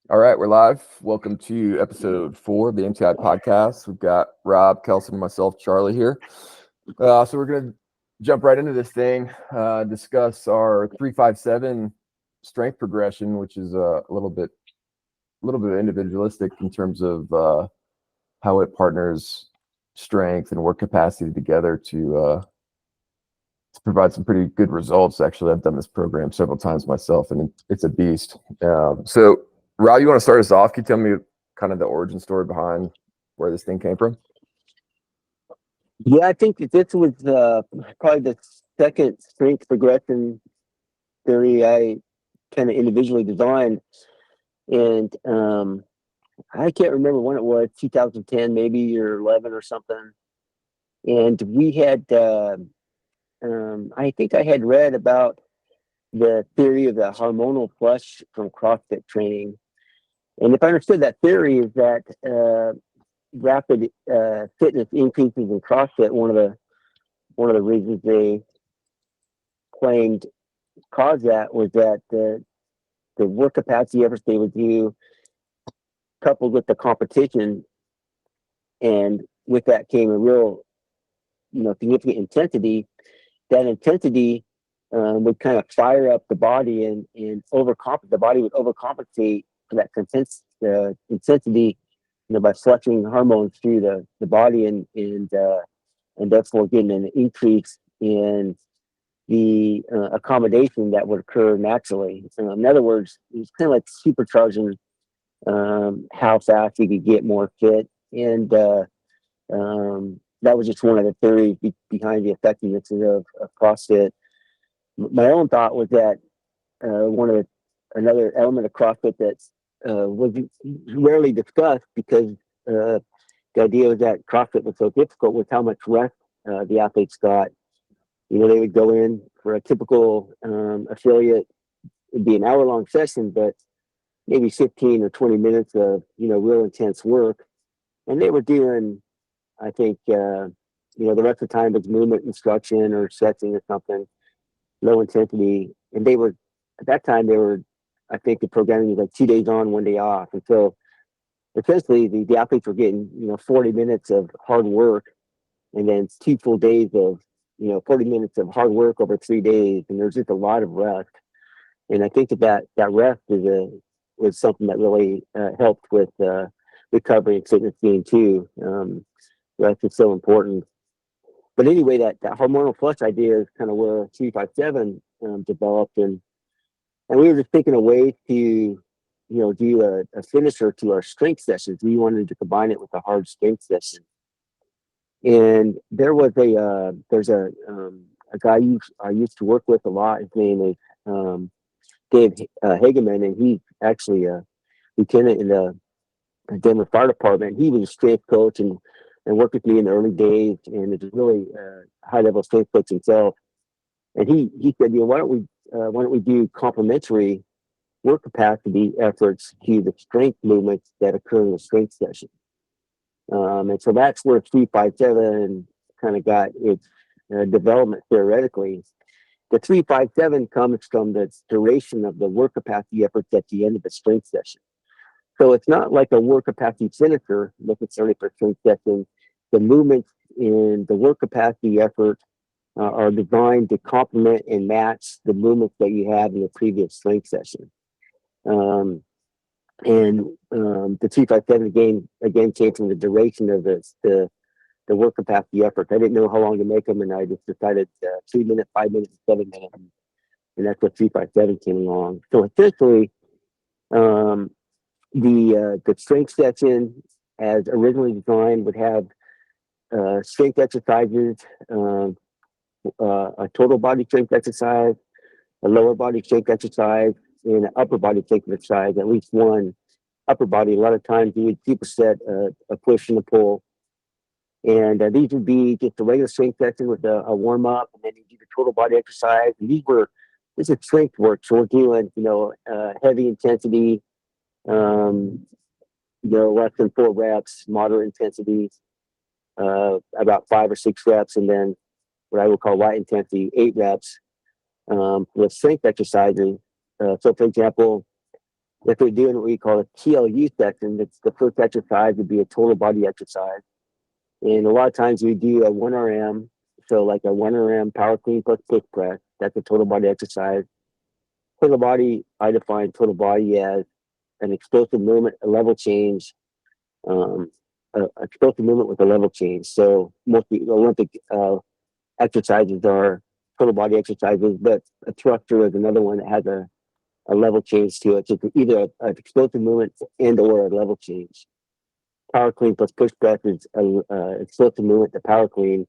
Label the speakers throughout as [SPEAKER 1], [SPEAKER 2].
[SPEAKER 1] All right, we're live. Welcome to episode 4 of the MTI podcast. We've got Rob, Kelson, and myself, Charlie here. So we're going to jump right into this thing, discuss our 357 strength progression, which is a little bit individualistic in terms of how it partners strength and work capacity together to provide some pretty good results. Actually, I've done this program several times myself, and it's a beast. So, Rob, you want to start us off? Can you tell me kind of the origin story behind where this thing came from?
[SPEAKER 2] Yeah, I think that this was probably the second strength progression theory I kind of individually designed, and I can't remember when it was, 2010 maybe or 11 or something. And we had, I think I had read about the theory of the hormonal flush from CrossFit training, and if I understood that theory, is that rapid fitness increases in CrossFit. One of the reasons they claimed caused that was that the work capacity efforts they would do, coupled with the competition, and with that came a real, significant intensity. That intensity would kind of fire up the body and overcompensate. The body would overcompensate for that intensity, by flushing hormones through the body and therefore getting an increase in the accommodation that would occur naturally. In other words, it was kind of like supercharging how fast you could get more fit. And that was just one of the theories behind the effectiveness of CrossFit. My own thought was that another element of CrossFit that was rarely discussed because the idea was that CrossFit was so difficult was how much rest the athletes got. They would go in for a typical affiliate. It'd be an hour-long session, but maybe 15 or 20 minutes of, real intense work. And they were doing, I think, the rest of the time was movement instruction or stretching or something, low intensity. And at that time, I think the programming was like 2 days on, 1 day off. And so essentially the athletes were getting, 40 minutes of hard work and then 2 full days of, 40 minutes of hard work over 3 days. And there's just a lot of rest. And I think that rest was something that really helped with recovery and fitness gain too. Rest is so important. But anyway, that hormonal flush idea is kind of where 357 developed, and we were just thinking of ways to, do a finisher to our strength sessions. We wanted to combine it with a hard strength session. And there's a guy I used to work with a lot. His name is Dave Hageman, and he's actually a lieutenant in the Denver Fire Department. He was a strength coach and worked with me in the early days, and is a really high level strength coach himself. And he said, why don't we do complementary work capacity efforts to the strength movements that occur in the strength session. And so that's where 357 kind of got its development theoretically. The 357 comes from the duration of the work capacity efforts at the end of the strength session. So it's not like a work capacity finisher necessarily for strength session. The movements in the work capacity effort are designed to complement and match the movements that you had in the previous strength session. The 357 again came from the duration of the work capacity effort. I didn't know how long to make them, and I just decided 3 minutes, 5 minutes, 7 minutes, and that's what 357 came along. So essentially, the strength session, as originally designed, would have strength exercises, a total body strength exercise, a lower body strength exercise, and an upper body strength exercise. At least one upper body. A lot of times you would superset a push and a pull. And these would be just a regular strength session with a warm up, and then you do the total body exercise. And this is strength work. So we're doing, heavy intensity, less than 4 reps, moderate intensity, about 5 or 6 reps, and then what I would call light intensity, 8 reps with strength exercises. So, for example, if we're doing what we call a TLU section, that's the first exercise would be a total body exercise. And a lot of times we do a 1RM, so like a 1RM power clean plus push press. That's a total body exercise. Total body, I define total body as an explosive movement, a level change, um, explosive movement with a level change. So most of the Olympic exercises are total body exercises, but a thruster is another one that has a level change to it. So it's either an explosive movement and or a level change. Power clean plus push press is an explosive movement to power clean.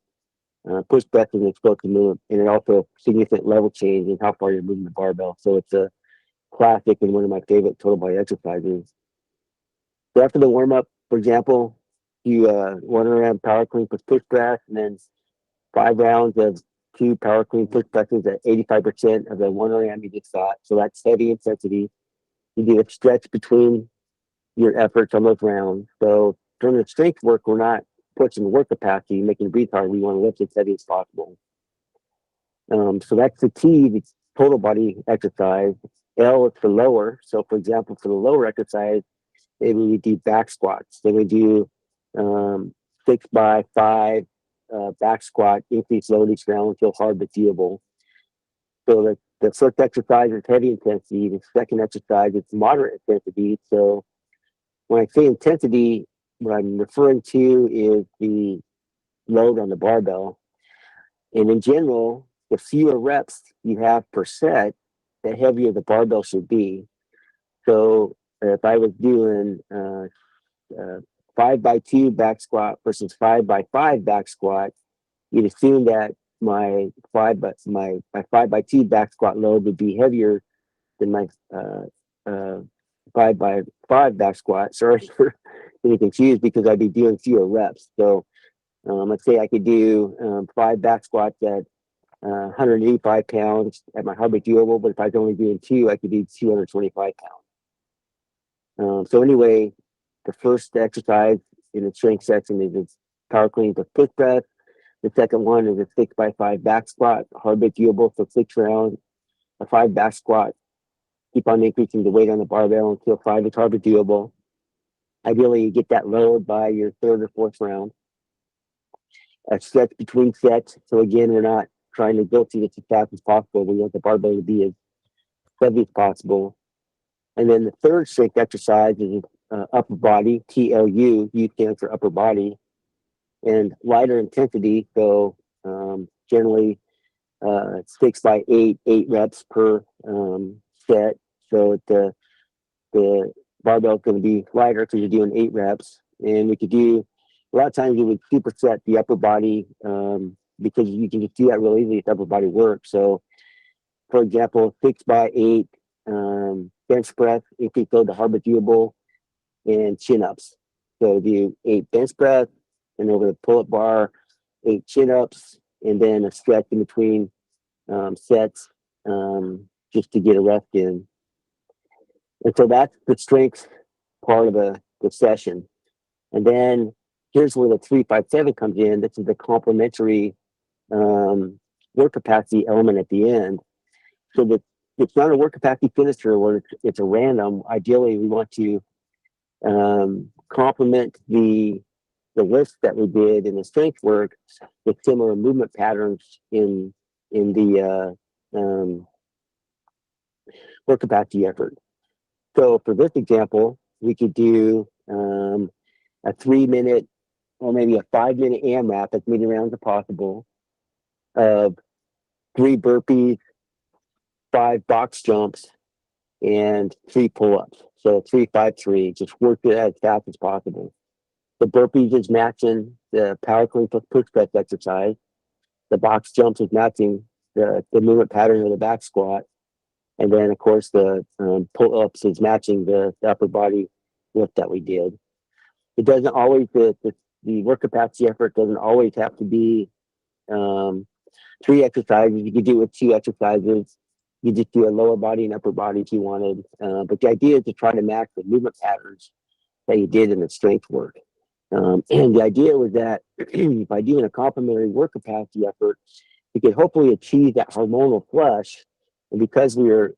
[SPEAKER 2] Push press is an explosive movement, and it also significant level change in how far you're moving the barbell. So it's a classic and one of my favorite total body exercises. So after the warm up, for example, you run around power clean plus push press, and then 5 rounds of 2 power clean push presses at 85% of the 1 RM you just got. So that's heavy intensity. You do a stretch between your efforts on those rounds. So during the strength work, we're not pushing work capacity, making it breathe hard. We want to lift as heavy as possible. So that's the T, the total body exercise. L is for lower. So for example, for the lower exercise, maybe we do back squats. Then we do 6x5 back squat, increase load each round until hard but doable. So the first exercise is heavy intensity. The second exercise is moderate intensity. So when I say intensity, what I'm referring to is the load on the barbell. And in general, the fewer reps you have per set, the heavier the barbell should be. So if I was doing 5x2 back squat versus 5x5 back squat, you'd assume that my 5x2 back squat load would be heavier than my 5x5 back squat. Sorry for getting confused because I'd be doing fewer reps. So let's say I could do 5 back squats at 185 pounds at my heart rate doable, but if I was only doing 2, I could do 225 pounds. So anyway, the first exercise in the strength section is power clean with push press. The second one is a 6x5 back squat, hard rate doable for 6 rounds, a 5 back squat. Keep on increasing the weight on the barbell until 5 is hard rate doable. Ideally, you get that load by your 3rd or 4th round. A stretch between sets. So again, we're not trying to go through this as fast as possible. We want the barbell to be as heavy as possible. And then the third strength exercise is upper body, TLU. U stands for upper body, and lighter intensity. So generally 6x8, 8 reps per set. So the barbell is going to be lighter because you're doing 8 reps. And we could do, a lot of times we would superset the upper body because you can just do that really easily with upper body work. So for example, 6x8 bench press, increase load to hard but doable, and chin ups. So do 8 bench press, and over the pull up bar, 8 chin ups, and then a stretch in between sets just to get a rest in. And so that's the strength part of the session. And then here's where the 357 comes in. This is the complementary work capacity element at the end. So that it's not a work capacity finisher where it's a random. Ideally, we want to complement the list that we did in the strength work with similar movement patterns in the work capacity effort. So for this example, we could do a 3-minute or maybe a 5-minute AMRAP, as many rounds as possible, of 3 burpees, 5 box jumps, and 3 pull-ups. So 3, 5, 3. Just work it as fast as possible. The burpees is matching the power clean plus push press exercise. The box jumps is matching the movement pattern of the back squat. And then, of course, the pull-ups is matching the upper body lift that we did. It doesn't always, the work capacity effort doesn't always have to be 3 exercises. You could do it with 2 exercises. You just do a lower body and upper body if you wanted. But the idea is to try to match the movement patterns that you did in the strength work. And the idea was that by doing a complementary work capacity effort, we could hopefully achieve that hormonal flush. And because we were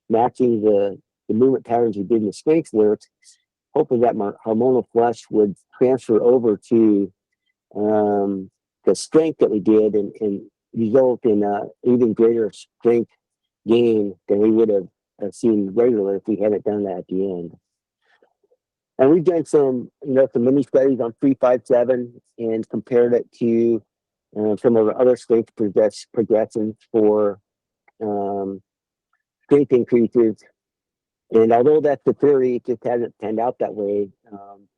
[SPEAKER 2] matching the the movement patterns we did in the strength work, hoping that my hormonal flush would transfer over to the strength that we did and result in even greater strength gain than we would have seen regularly if we hadn't done that at the end. And we've done some mini studies on 357 and compared it to some of the other strength progressions for strength increases. And although that's the theory, it just hasn't panned out that way.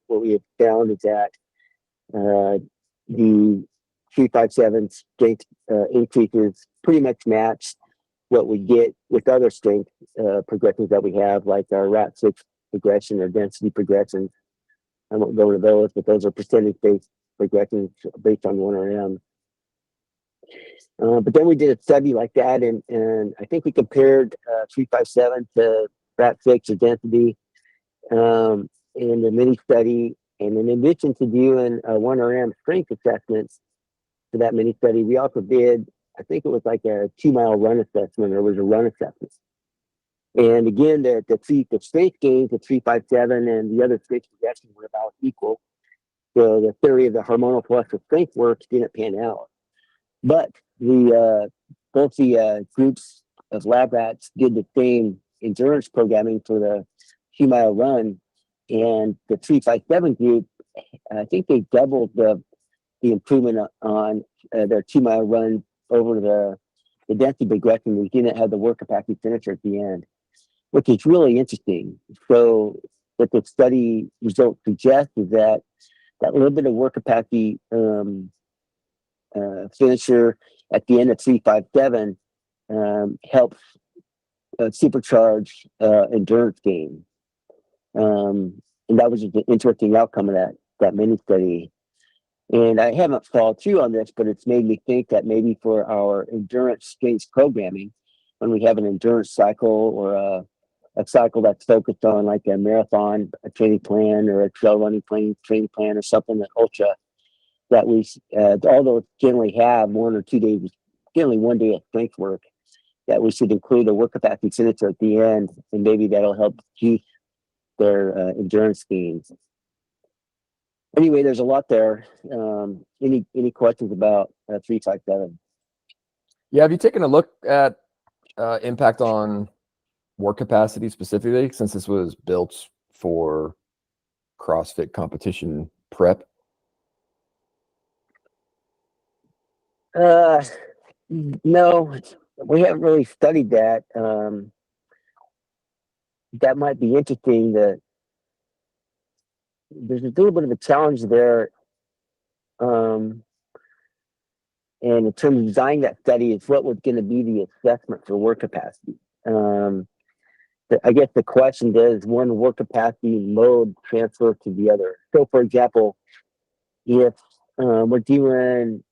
[SPEAKER 2] What we have found is that the 357 strength increases pretty much match what we get with other strength progressions that we have, like our RAT6 progression or density progressions. I won't go into those, but those are percentage-based progressions based on 1RM. But then we did a study like that, and I think we compared 357 to RAT6 or density in the mini study. And in addition to doing 1RM strength assessments for that mini study, we also did, I think it was like a 2-mile run assessment, or it was a run assessment. And again, the strength gains of 357 and the other strength progressions were about equal. So the theory of the hormonal flush of strength work didn't pan out. But both the groups of lab rats did the same endurance programming for the 2-mile run, and the 357 group, I think they doubled the improvement on their 2-mile run over the density progression. We didn't have the work capacity finisher at the end, which is really interesting. So what the study results suggest is that little bit of work capacity finisher at the end of 357 helps supercharge endurance gain. And that was an interesting outcome of that mini study. And I haven't followed through on this, but it's made me think that maybe for our endurance strength programming, when we have an endurance cycle or a cycle that's focused on like a marathon, a training plan, or a trail running training plan, or something that ultra, that we although generally have 1 or 2 days, generally 1 day of strength work, that we should include a work capacity finisher at the end, and maybe that'll help juice their endurance gains. Anyway, there's a lot there. Any questions about 357?
[SPEAKER 1] Yeah, have you taken a look at impact on work capacity specifically, since this was built for CrossFit competition prep?
[SPEAKER 2] No, we haven't really studied that. That might be interesting. There's a little bit of a challenge there. And in terms of designing that study, is what was going to be the assessment for work capacity. I guess the question is, one work capacity mode transfer to the other. So, for example, if we're doing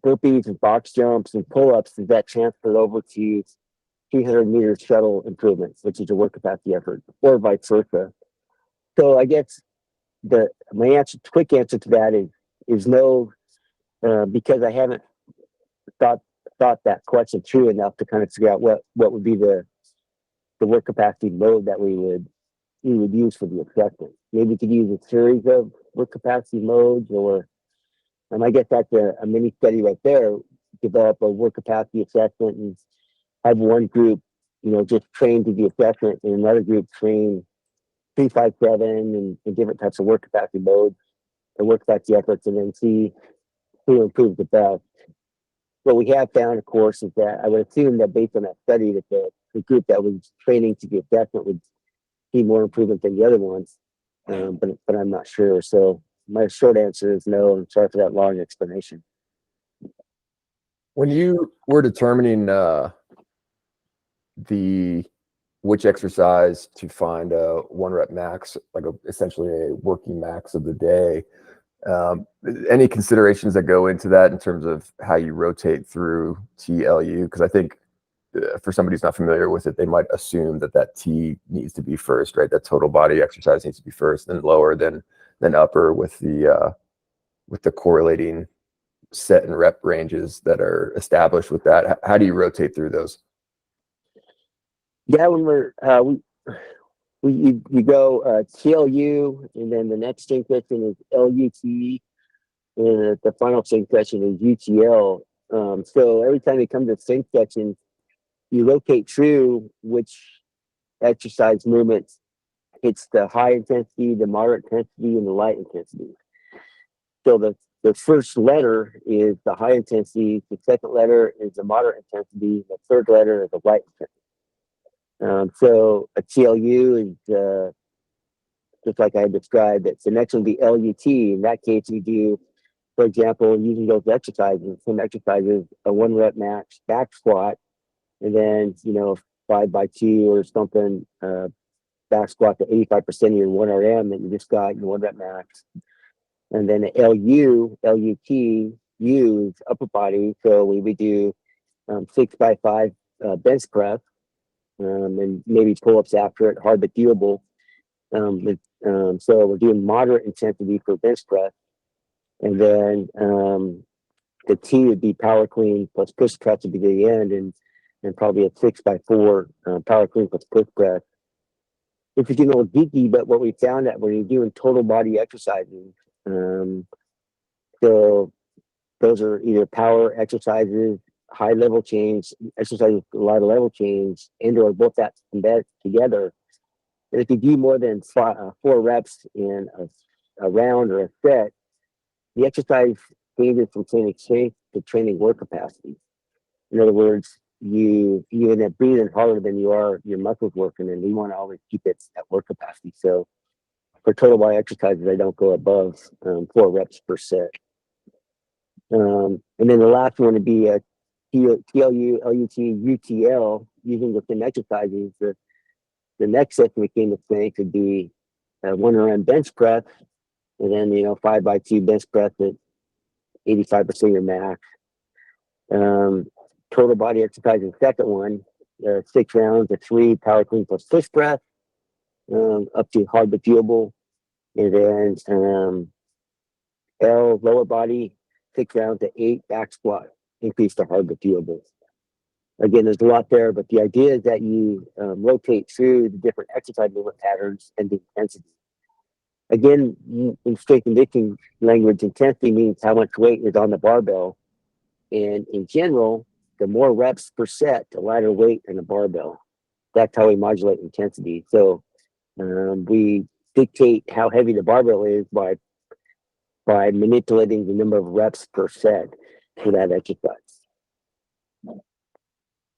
[SPEAKER 2] burpees and box jumps and pull-ups, does that transfer over to 300-meter shuttle improvements, which is a work capacity effort, or vice versa? So I guess my quick answer to that is no, because I haven't thought that question through enough to kind of figure out what would be the work capacity mode that we would use for the assessment. Maybe we could use a series of work capacity modes, or I guess that's a mini study right there. Develop a work capacity assessment and have one group, just train to the assessment, and another group train 357 and different types of work capacity modes or work capacity efforts, and then see who improves the best. What we have found, of course, is that I would assume that based on that study, that the group that was training to the assessment would see more improvement than the other ones, but I'm not sure. So my short answer is no. I'm sorry for that long explanation.
[SPEAKER 1] When you were determining which exercise to find a 1-rep max, like essentially a working max of the day, any considerations that go into that in terms of how you rotate through TLU? Because I think for somebody who's not familiar with it, they might assume that T needs to be first, right? That total body exercise needs to be first, then lower, then upper, with the correlating set and rep ranges that are established with that. How do you rotate through those?
[SPEAKER 2] Yeah, when we go TLU, and then the next sync session is LUT, and the final sync session is UTL. So every time you come to sync section, you rotate through which exercise movements hits the high intensity, the moderate intensity, and the light intensity. So the first letter is the high intensity, the second letter is the moderate intensity, the third letter is the light intensity. So a TLU is just like I described it. The next one would be LUT. In that case, we do, for example, using those exercises, some exercises, a 1 rep max back squat, and then, 5x2 or something, back squat to 85% of your 1RM that you just got in 1 rep max. And then the LUT, U is upper body. So we would do 6x5 bench press, and maybe pull ups after it, hard but doable. So we're doing moderate intensity for bench press. And then the T would be power clean plus push press would be the end, and probably a 6x4 power clean plus push press. It's a little geeky, but what we found that when you're doing total body exercises, so those are either power exercises, high level change, exercises, a lot of level change, and or both that embed together. And if you do more than 4 reps in a round or a set, the exercise changes from training strength to training work capacity. In other words, you end up breathing harder than you are your muscles working, and we want to always keep it at work capacity. So for total body exercises, I don't go above 4 reps per set. And then the last one would be a TLU, LUT, UTL, using the same exercises. The next session we came to think could be 1 RM bench press, and then 5x2 bench press at 85% of your max. Total body exercise in the second one, 6 rounds of 3 power clean plus push press, up to hard but doable. And then L lower body, 6 rounds of 8 back squat, increase to hard but doable. Again, there's a lot there, but the idea is that you rotate through the different exercise movement patterns and the intensity. Again, in strength conditioning language, intensity means how much weight is on the barbell. And in general, the more reps per set, the lighter weight in the barbell. That's how we modulate intensity. So we dictate how heavy the barbell is by manipulating the number of reps per set for that exercise.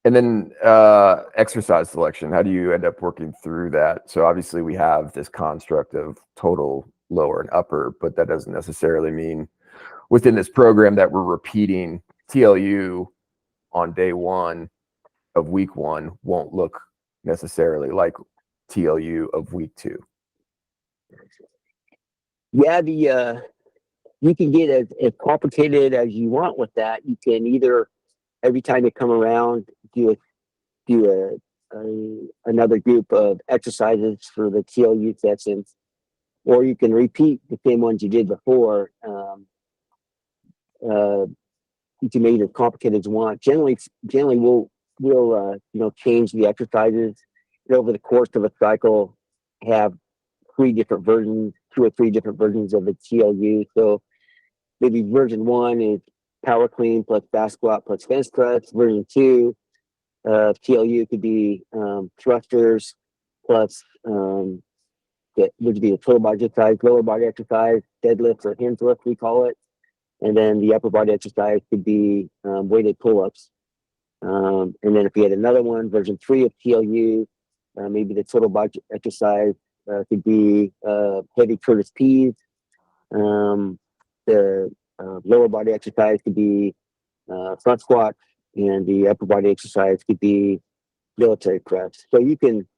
[SPEAKER 1] And then exercise selection, how do you end up working through that? So obviously we have this construct of total, lower, and upper, but that doesn't necessarily mean within this program that we're repeating TLU on day 1 of week 1 won't look necessarily like TLU of week 2.
[SPEAKER 2] Yeah, you can get as complicated as you want with that. You can either every time you come around do another group of exercises for the TLU sessions, or you can repeat the same ones you did before. You can make it as complicated as you want. Generally, we'll change the exercises, and over the course of a cycle, have 3 different versions, 2 or 3 different versions of the TLU. So maybe version 1 is power clean plus back squat plus bench press. Version 2 of TLU could be thrusters plus that would be a total body exercise, lower body exercise, deadlifts or hinge lift, we call it. And then the upper body exercise could be weighted pull-ups. And then if we had another one, version 3 of TLU, maybe the total body exercise could be heavy Curtis P's. The lower body exercise could be front squat, and the upper body exercise could be military press. So you can,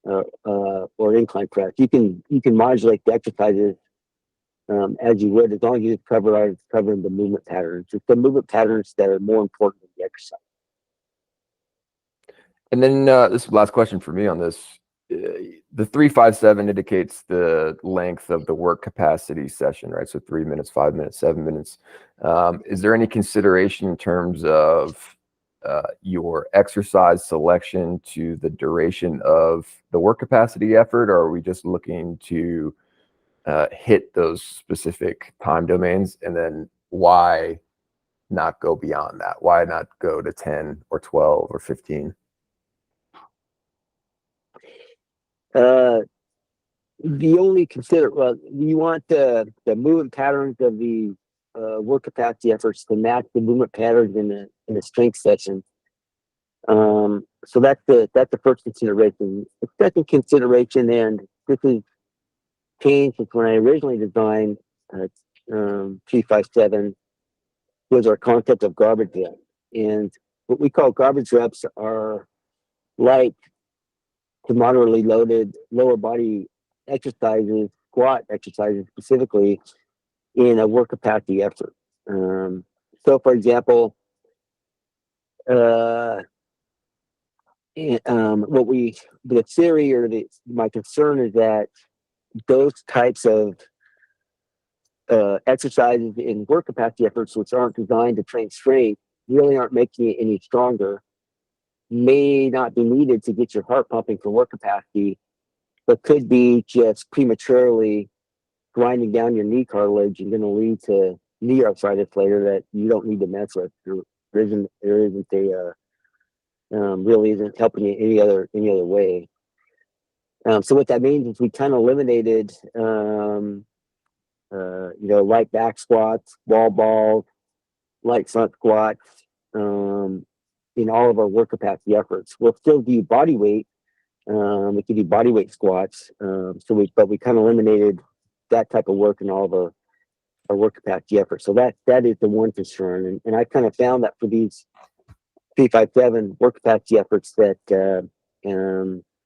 [SPEAKER 2] or incline press. You can modulate the exercises as you would, as long as you covering the movement patterns. It's the movement patterns that are more important than the exercise.
[SPEAKER 1] And then this is the last question for me on this. The 3-5-7 indicates the length of the work capacity session, right? So 3 minutes, 5 minutes, 7 minutes. Is there any consideration in terms of your exercise selection to the duration of the work capacity effort, or are we just looking to hit those specific time domains? And then why not go beyond that? Why not go to 10 or 12 or 15?
[SPEAKER 2] The only you want the movement patterns of the work capacity efforts to match the movement patterns in the strength session. So that's the first consideration. The second consideration, and this has changed since when I originally designed 357, was our concept of garbage reps. And what we call garbage reps are light to moderately loaded lower body exercises, squat exercises specifically, in a work capacity effort. So, for example, the theory or my concern is that those types of exercises in work capacity efforts, which aren't designed to train strength, really aren't making it any stronger, may not be needed to get your heart pumping for work capacity, but could be just prematurely grinding down your knee cartilage and going to lead to knee arthritis later that you don't need to mess with. Really isn't helping you any other way. So what that means is we kind of eliminated, light back squats, wall balls, light front squats, in all of our work capacity efforts. We'll still do body weight. We can do body weight squats. But we kind of eliminated that type of work in all of our work capacity efforts. So that is the one concern. And I kind of found that for these 357 work capacity efforts that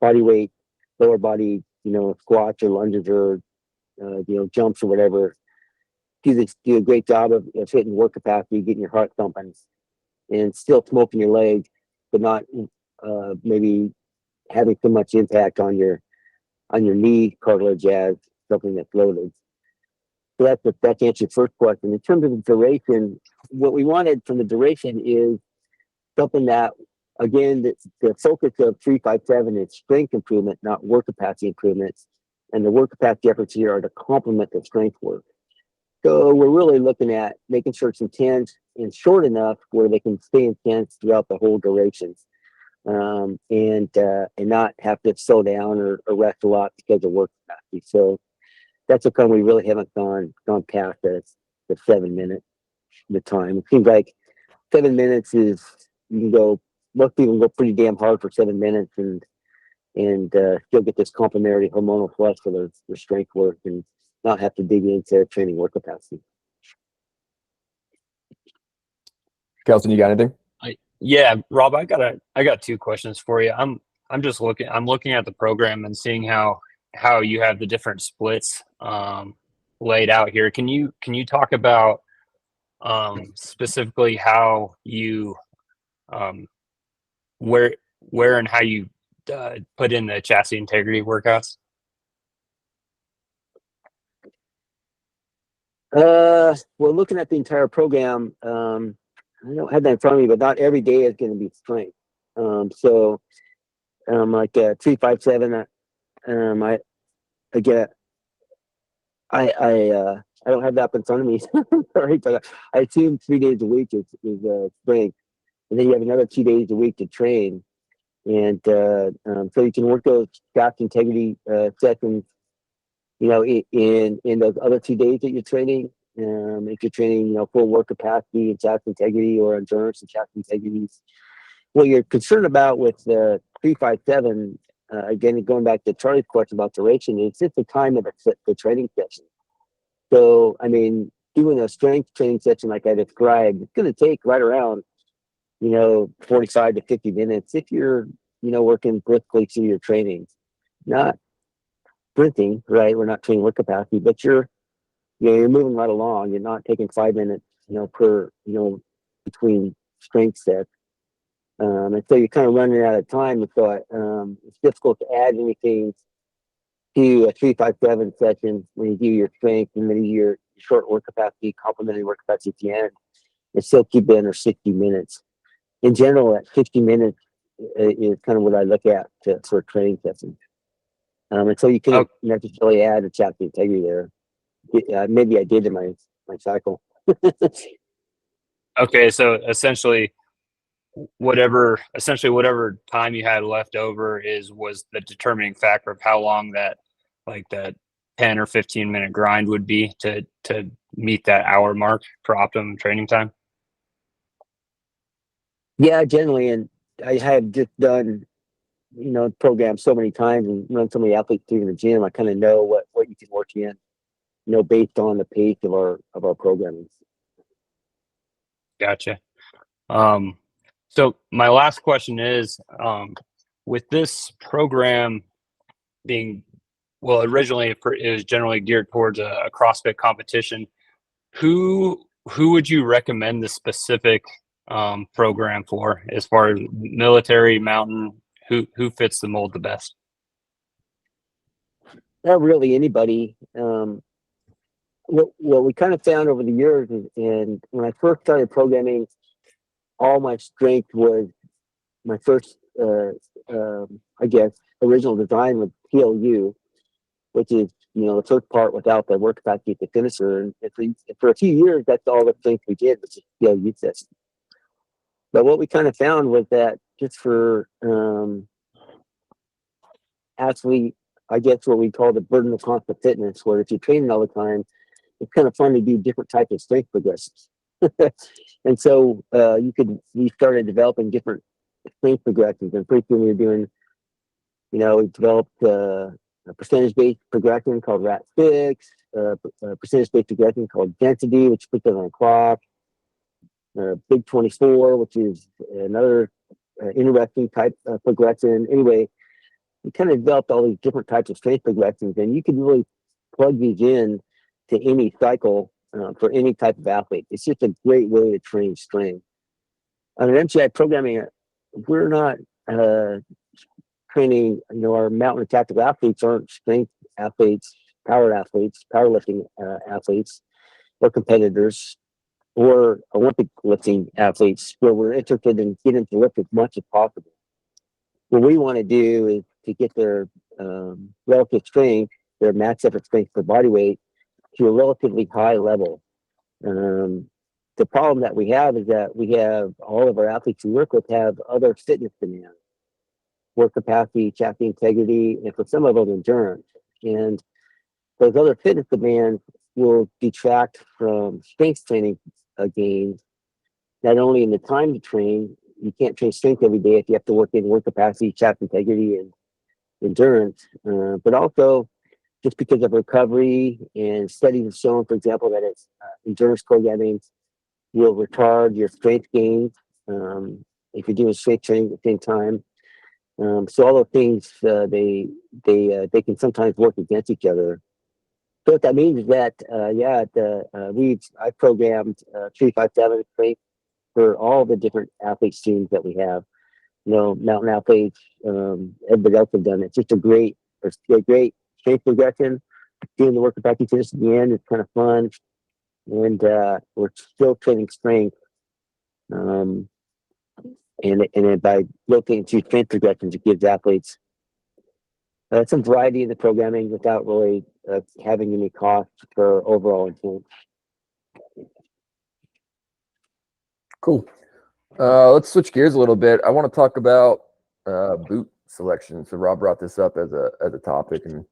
[SPEAKER 2] body weight, lower body, squats or lunges or jumps or whatever, do a great job of hitting work capacity, getting your heart thumping, and still smoking your legs, but not maybe having so much impact on your knee cartilage as something that's loaded. So that's answer your first question. In terms of the duration, what we wanted from the duration is something that, again, the focus of 357 is strength improvement, not work capacity improvements. And the work capacity efforts here are to complement the strength work. So we're really looking at making sure it's intense and short enough where they can stay intense throughout the whole duration, and not have to slow down or rest a lot because of work capacity. So that's how come we really haven't gone past the 7 minute the time. It seems like 7 minutes is, you can go, most people go pretty damn hard for 7 minutes and still get this complementary hormonal flush for their strength work and not have to dig into training work capacity.
[SPEAKER 1] Kelson, you got anything?
[SPEAKER 3] Yeah, Rob, I got two questions for you. I'm looking at the program and seeing how you have the different splits laid out here. Can you talk about specifically how you where and how you put in the chassis integrity workouts?
[SPEAKER 2] Well, looking at the entire program, I don't have that in front of me, but not every day is going to be strength. Like 357, I don't have that up in front of me. Sorry, but I assume 3 days a week is strength, and then you have another 2 days a week to train, and so you can work those chassis integrity sessions, in those other 2 days that you're training. If you're training, full work capacity and chassis integrity or endurance and chassis integrity. What you're concerned about with the 357, again, going back to Charlie's question about duration, it's just the time of the training session. So, I mean, doing a strength training session like I described, it's going to take right around, 45 to 50 minutes if you're, working briskly through your training. Not sprinting, right? We're not training work capacity, but you're moving right along. You're not taking 5 minutes, per, between strength sets. And so you're kind of running out of time. So it's difficult to add anything to a 357 session when you do your strength and then your short work capacity, complementary work capacity at the end, and still keep it under 60 minutes. in general, at 60 minutes is kind of what I look at for training sessions. And so you
[SPEAKER 3] Oh,
[SPEAKER 2] couldn't necessarily add a chapter integrity there. Maybe I did in my cycle.
[SPEAKER 3] okay. So essentially whatever time you had left over was the determining factor of how long that 10 or 15 minute grind would be to meet that hour mark for optimum training time.
[SPEAKER 2] Yeah, generally, and I have just done, programs so many times and run so many athletes through the gym. I kind of know what you can work in, based on the pace of our programming.
[SPEAKER 3] Gotcha. So my last question is, with this program being, well, originally it was generally geared towards a CrossFit competition. Who would you recommend the specific program for, as far as military, mountain? Who fits the mold the best?
[SPEAKER 2] Not really anybody. What we kind of found over the years is, and when I first started programming, all my strength was my first, I guess, original design with PLU, which is, the first part without the work capacity at the finisher. And for a few years, that's all the strength we did, was just PLU system. But what we kind of found was that just for actually, I guess what we call the burden of constant fitness, where if you're training all the time, it's kind of fun to do different types of strength progressions. And so we started developing different strength progressions, and pretty soon we were doing, we developed a percentage-based progression called RAT6, a percentage-based progression called density, which puts it on a clock, Big 24, which is another interesting type of progression. Anyway, we kind of developed all these different types of strength progressions, and you can really plug these in to any cycle for any type of athlete. It's just a great way to train strength. On an MTI programming, we're not training, our mountain and tactical athletes aren't strength athletes, powerlifting athletes, or competitors, or Olympic lifting athletes, where we're interested in getting to lift as much as possible. What we want to do is to get their relative strength, their max effort strength per body weight, to a relatively high level. The problem that we have is that we have all of our athletes we work with have other fitness demands, work capacity, chassis integrity, and for some of them, endurance. And those other fitness demands will detract from strength training gains, not only in the time to train. You can't train strength every day if you have to work in work capacity, chassis integrity, and endurance, but also just because of recovery. And studies have shown, for example, that it's endurance programming will retard your strength gains if you're doing strength training at the same time. So all those things, they can sometimes work against each other. So what that means is that, I programmed 357 strength for all the different athlete streams that we have. Mountain athletes, everybody else have done it. It's just a great strength progression. Doing the work of practice at the end is kind of fun, and we're still training strength. And then by locating two strength progressions, it gives athletes some variety in the programming without really having any cost for overall intent.
[SPEAKER 1] Cool. Let's switch gears a little bit. I want to talk about boot selection. So Rob brought this up as a topic, and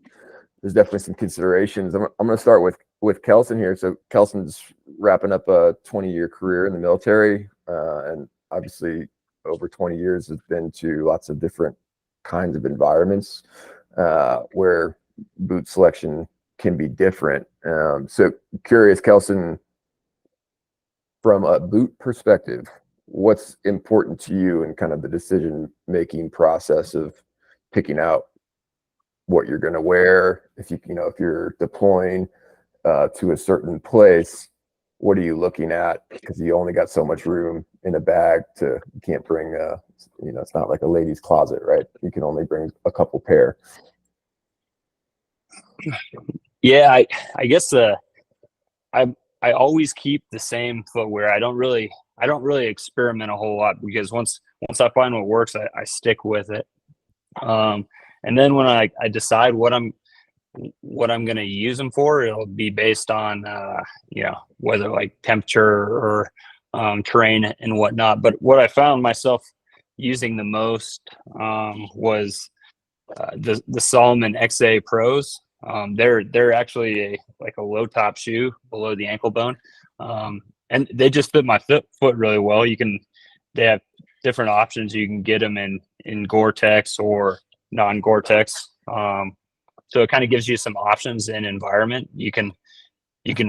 [SPEAKER 1] there's definitely some considerations. I'm going to start with Kelson here. So Kelson's wrapping up a 20-year career in the military, and obviously over 20 years has been to lots of different kinds of environments where boot selection can be different. So curious, Kelson, from a boot perspective, what's important to you in kind of the decision-making process of picking out what you're going to wear? If if you're deploying to a certain place, what are you looking at? Because you only got so much room in a bag you can't bring it's not like a lady's closet, right? You can only bring a couple pair.
[SPEAKER 3] Yeah, I guess I always keep the same footwear. I I don't really experiment a whole lot, because once I find what works, I stick with it. And then when I decide what I'm going to use them for, it'll be based on whether like temperature or terrain and whatnot. But what I found myself using the most was the Salomon XA Pros. They're actually a low top shoe below the ankle bone, and they just fit my foot really well. They have different options. You can get them in Gore-Tex or non-Gore-Tex. So it kind of gives you some options in environment. You can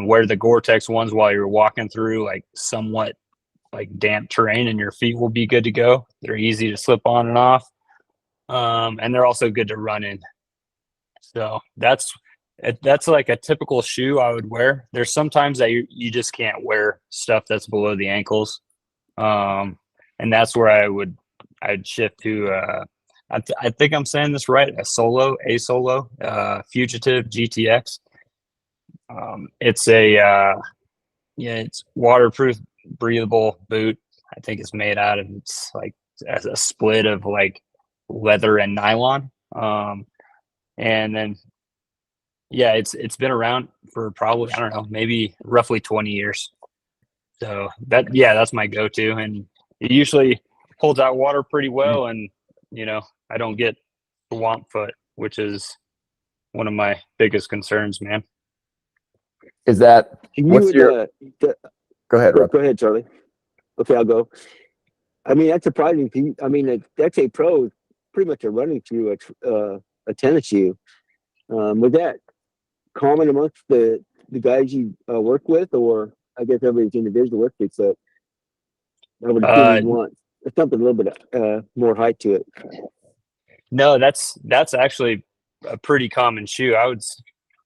[SPEAKER 3] wear the Gore-Tex ones while you're walking through like somewhat like damp terrain, and your feet will be good to go. They're easy to slip on and off. And they're also good to run in. So that's like a typical shoe I would wear. There's sometimes that you just can't wear stuff that's below the ankles. And that's where I'd shift to, I think I'm saying this right, a Solo, Fugitive GTX. It's it's waterproof, breathable boot. I think it's made out of, it's like as a split of like leather and nylon. And then it's been around for probably, I don't know, maybe roughly 20 years. So that's my go-to, and it usually holds out water pretty well, and I don't get swamp foot, which is one of my biggest concerns, man.
[SPEAKER 1] Is that what's your? Go ahead, Rob.
[SPEAKER 2] Go ahead, Charlie. Okay, I'll go. I mean, that's surprising. I mean, that's a pro, is pretty much a running shoe, a tennis shoe. Was that common amongst the guys you work with, or I guess everybody's individual work with? So I would assume you want something a little bit more height to it.
[SPEAKER 3] No, that's actually a pretty common shoe. I would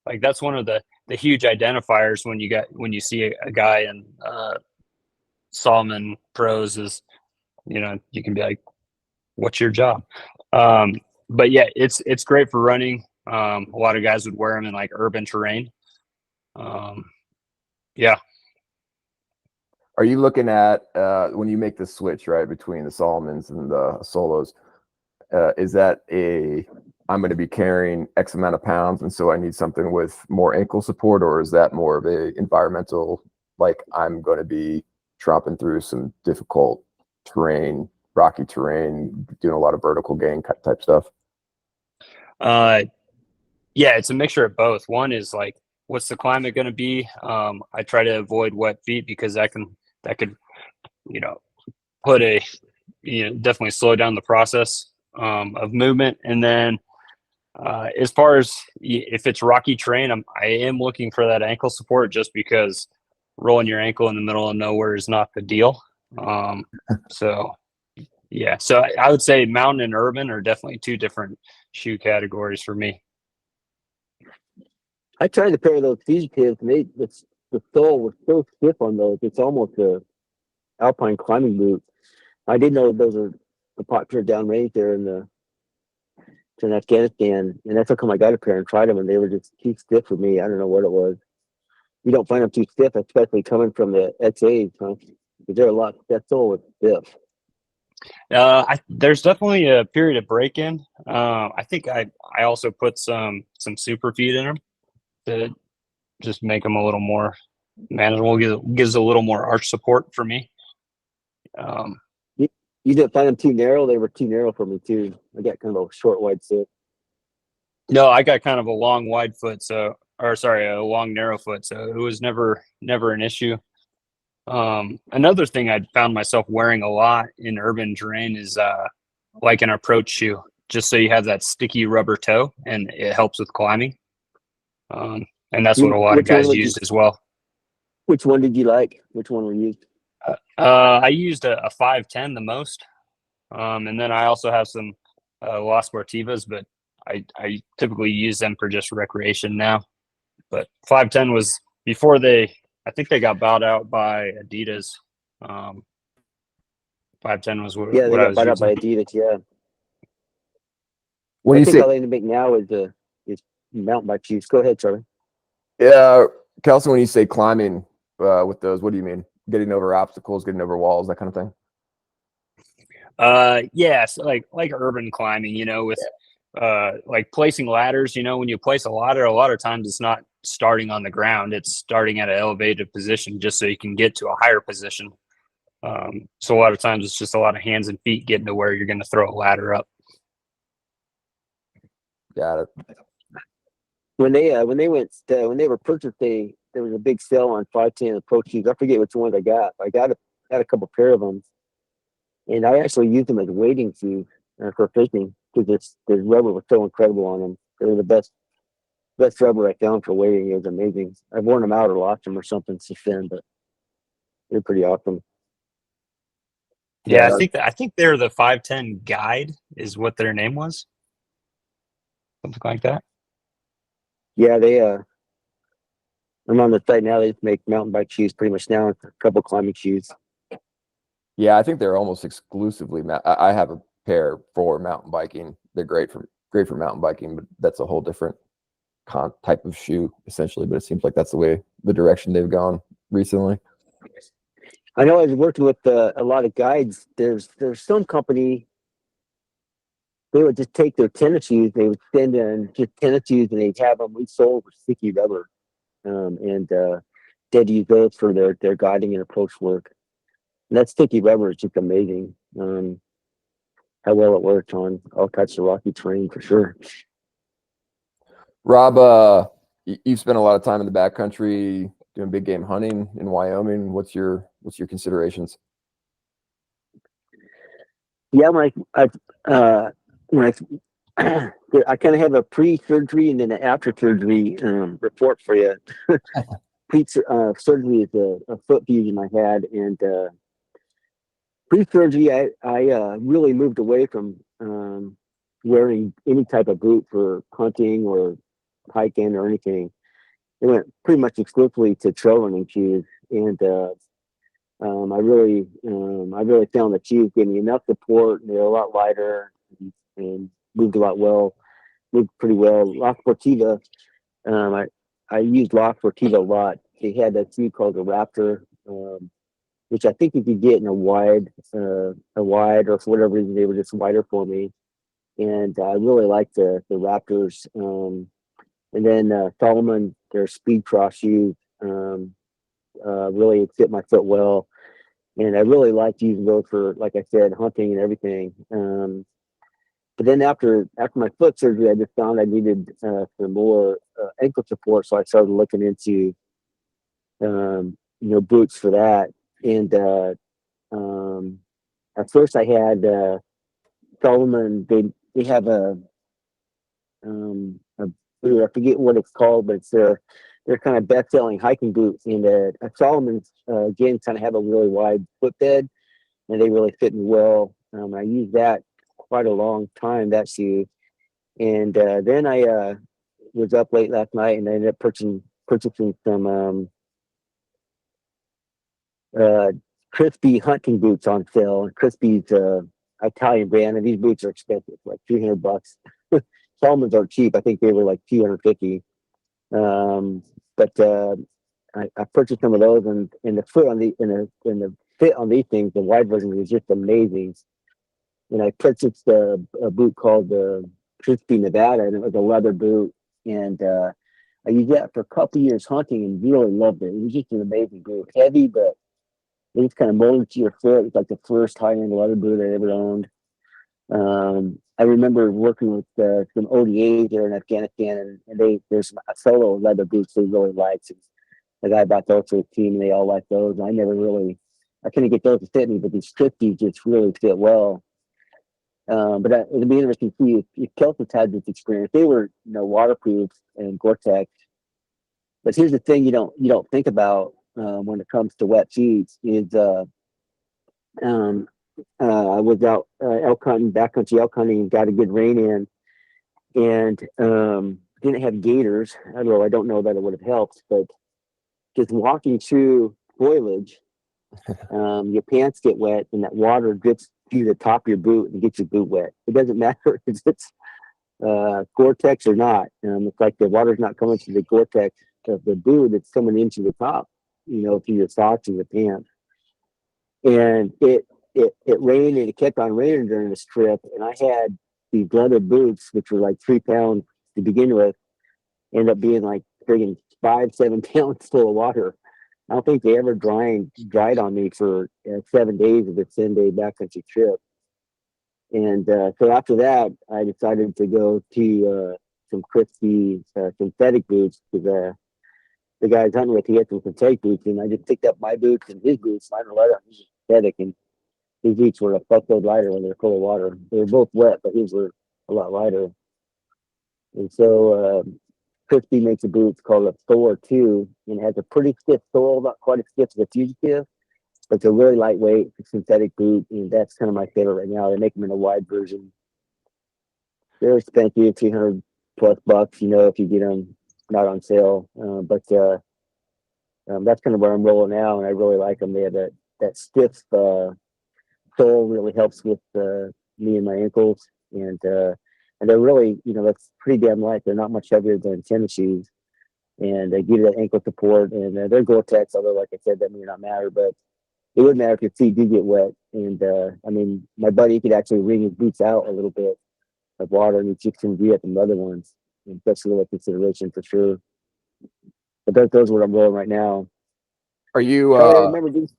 [SPEAKER 3] like, that's one of the huge identifiers when you see a guy in Salomon Pros is, you can be like, what's your job? But yeah, it's great for running. A lot of guys would wear them in like urban terrain. Yeah.
[SPEAKER 1] Are you looking at when you make the switch right between the Solomons and the Solos? Is that I'm going to be carrying X amount of pounds, and so I need something with more ankle support, or is that more of a environmental, like I'm going to be tromping through some difficult terrain, rocky terrain, doing a lot of vertical gain type stuff?
[SPEAKER 3] Yeah, it's a mixture of both. One is like, what's the climate going to be? I try to avoid wet feet, because that could put definitely slow down the process of movement. And then as far as if it's rocky terrain, I am looking for that ankle support, just because rolling your ankle in the middle of nowhere is not the deal. So I would say mountain and urban are definitely two different shoe categories for me.
[SPEAKER 2] I tried a pair of those Fugitives, and the sole was so stiff on those. It's almost a alpine climbing boot. I didn't know those are the popular downrange there in Afghanistan, and that's how come I got a pair and tried them, and they were just too stiff for me. I don't know what it was. You don't find them too stiff, especially coming from the XAs, huh? Because they're that sole was stiff.
[SPEAKER 3] There's definitely a period of break-in. I think I also put some super feet in them to just make them a little more manageable. Gives a little more arch support for me.
[SPEAKER 2] You didn't find them too narrow? They were too narrow for me too. I got kind of a short, wide foot.
[SPEAKER 3] No, I got kind of a long, wide foot. A long, narrow foot. So it was never an issue. Another thing I found myself wearing a lot in urban terrain is like an approach shoe, just so you have that sticky rubber toe, and it helps with climbing. And that's what a lot of guys used as well.
[SPEAKER 2] Which one did you like? Which one were used?
[SPEAKER 3] I used a 510 the most. And then I also have some Las Sportivas, but I typically use them for just recreation now. But 510 was before I think they got bought out by Adidas. 510 was what
[SPEAKER 2] they
[SPEAKER 3] I
[SPEAKER 2] got
[SPEAKER 3] was
[SPEAKER 2] bought
[SPEAKER 3] using.
[SPEAKER 2] out by Adidas. Yeah.
[SPEAKER 1] When
[SPEAKER 2] I
[SPEAKER 1] you
[SPEAKER 2] think
[SPEAKER 1] say
[SPEAKER 2] all they make now is mountain bike shoes. Go ahead, Charlie.
[SPEAKER 1] Yeah, Kelson, when you say climbing with those, what do you mean? getting over obstacles, getting over walls, that kind of thing?
[SPEAKER 3] Yeah, so like urban climbing, with like placing ladders, when you place a ladder, a lot of times it's not starting on the ground, it's starting at an elevated position just so you can get to a higher position. So a lot of times it's just a lot of hands and feet getting to where you're going to throw a ladder up.
[SPEAKER 1] Got it.
[SPEAKER 2] When they were purchased, there was a big sale on 510 Pro shoes. I forget which ones I got. Had a couple pair of them, and I actually used them as wading shoes for fishing because the rubber was so incredible on them. They were the best rubber I found for wading. It was amazing. I've worn them out or lost them or something since then, but they're pretty awesome.
[SPEAKER 3] Yeah, I think they're the 510 Guide is what their name was, something like that.
[SPEAKER 2] Yeah, I'm on the site now. They just make mountain bike shoes pretty much now, a couple climbing shoes.
[SPEAKER 1] Yeah, I think they're almost exclusively. I have a pair for mountain biking. They're great for mountain biking, but that's a whole different type of shoe essentially. But it seems like that's the direction they've gone recently.
[SPEAKER 2] I know I was working with a lot of guides. There's some company, they would just take their tennis shoes, they would send in just tennis shoes, and they'd have them resoled with sticky rubber, and they'd use those for their guiding and approach work. And that sticky rubber is just amazing. How well it works on all types of rocky terrain for sure.
[SPEAKER 1] Rob, you've spent a lot of time in the backcountry doing big game hunting in Wyoming. What's your considerations?
[SPEAKER 2] Yeah, when I kind of have a pre-surgery and then an after-surgery report for you. Surgery is a foot fusion I had, and pre-surgery I really moved away from wearing any type of boot for hunting or hiking or anything. It went pretty much exclusively to trail running shoes, and I really found the shoes gave me enough support, and they're a lot lighter and moved pretty well. La Sportiva, I used La Sportiva a lot. They had that shoe called the Raptor, which I think you could get in a wide, or for whatever reason they were just wider for me. And I really liked the Raptors. And then Solomon, their Speed Cross shoes, really fit my foot well. And I really liked using those for, like I said, hunting and everything. But then after my foot surgery, I just found I needed some more ankle support. So I started looking into, boots for that. And at first I had Solomon. They have a boot. I forget what it's called, but it's they're kind of best-selling hiking boots. And Solomon's again kind of have a really wide footbed, and they really fit me well. I used that quite a long time, that shoe. And then I was up late last night, and I ended up purchasing some Crispy hunting boots on sale. And Crispy's Italian brand, and these boots are expensive, like $300. Solomon's are cheap. I think they were like $250. But I purchased some of those, and the foot on the fit on these things, the wide version was just amazing. And I purchased a boot called the Crispy Nevada, and it was a leather boot. And I used that for a couple years hunting and really loved it. It was just an amazing boot. Heavy, but it just kind of molded to your foot. It was like the first high-end leather boot I ever owned. I remember working with some ODAs there in Afghanistan, and there's a solo leather boots they really liked. And the guy bought those for the team, and they all liked those. And I couldn't get those to fit me, but these Crispies just really fit well. But it'd be interesting to see if Kelson had this experience. They were, waterproof and Gore-Tex. But here's the thing you don't think about when it comes to wet feet is I was out elk hunting, backcountry elk hunting, and got a good rain in, and didn't have gaiters. Although I don't know that it would have helped, but just walking through foliage, your pants get wet, and that water drips through the top of your boot and gets your boot wet. It doesn't matter if it's Gore-Tex or not. It's like the water's not coming through the Gore-Tex of the boot; it's coming into the top, through your socks and your pants. and it rained and it kept on raining during this trip. And I had these leather boots, which were like 3 pounds to begin with, end up being like friggin' 5, 7 pounds full of water. I don't think they ever dried on me for 7 days of a 10-day backcountry trip. And so after that, I decided to go to some crispy synthetic boots because the guy I was hunting with, he had some synthetic boots, and I just picked up my boots and his boots. Mine were lighter, his synthetic, and his boots were a fuckload lighter when they were full of water. They were both wet, but his were a lot lighter. And so Crispy makes a boot called a Thor 2, and it has a pretty stiff sole, not quite as stiff as a Fugitive, but it's a really lightweight synthetic boot, and that's kind of my favorite right now. They make them in a wide version. They're expensive, $300+ if you get them not on sale. But that's kind of where I'm rolling now, and I really like them. They have that stiff sole, really helps with me and my ankles, and they're really, that's pretty damn light. They're not much heavier than tennis shoes, and they give you that ankle support. And they're Gore-Tex, although, like I said, that may not matter, but it would matter if your feet do get wet. And I mean, my buddy could actually wring his boots out a little bit of water, and he can do it from other ones. And that's a little consideration for sure. But those are what I'm rolling right now.
[SPEAKER 1] Are you?
[SPEAKER 2] I remember these.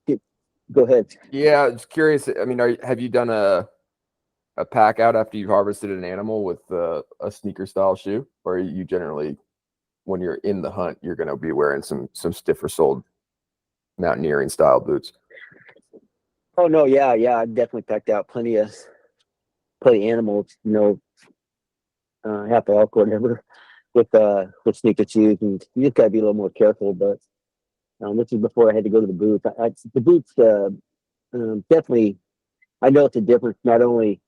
[SPEAKER 2] Go ahead.
[SPEAKER 1] Yeah, just curious. I mean, have you done a pack out after you've harvested an animal with a sneaker style shoe, or are you generally, when you're in the hunt, you're going to be wearing some stiffer soled mountaineering style boots?
[SPEAKER 2] Oh no, yeah, I definitely packed out plenty of animals, half elk or whatever, with sneaker shoes, and you just gotta be a little more careful. But this is before I had to go to the booth. The boots definitely, I know it's a difference not only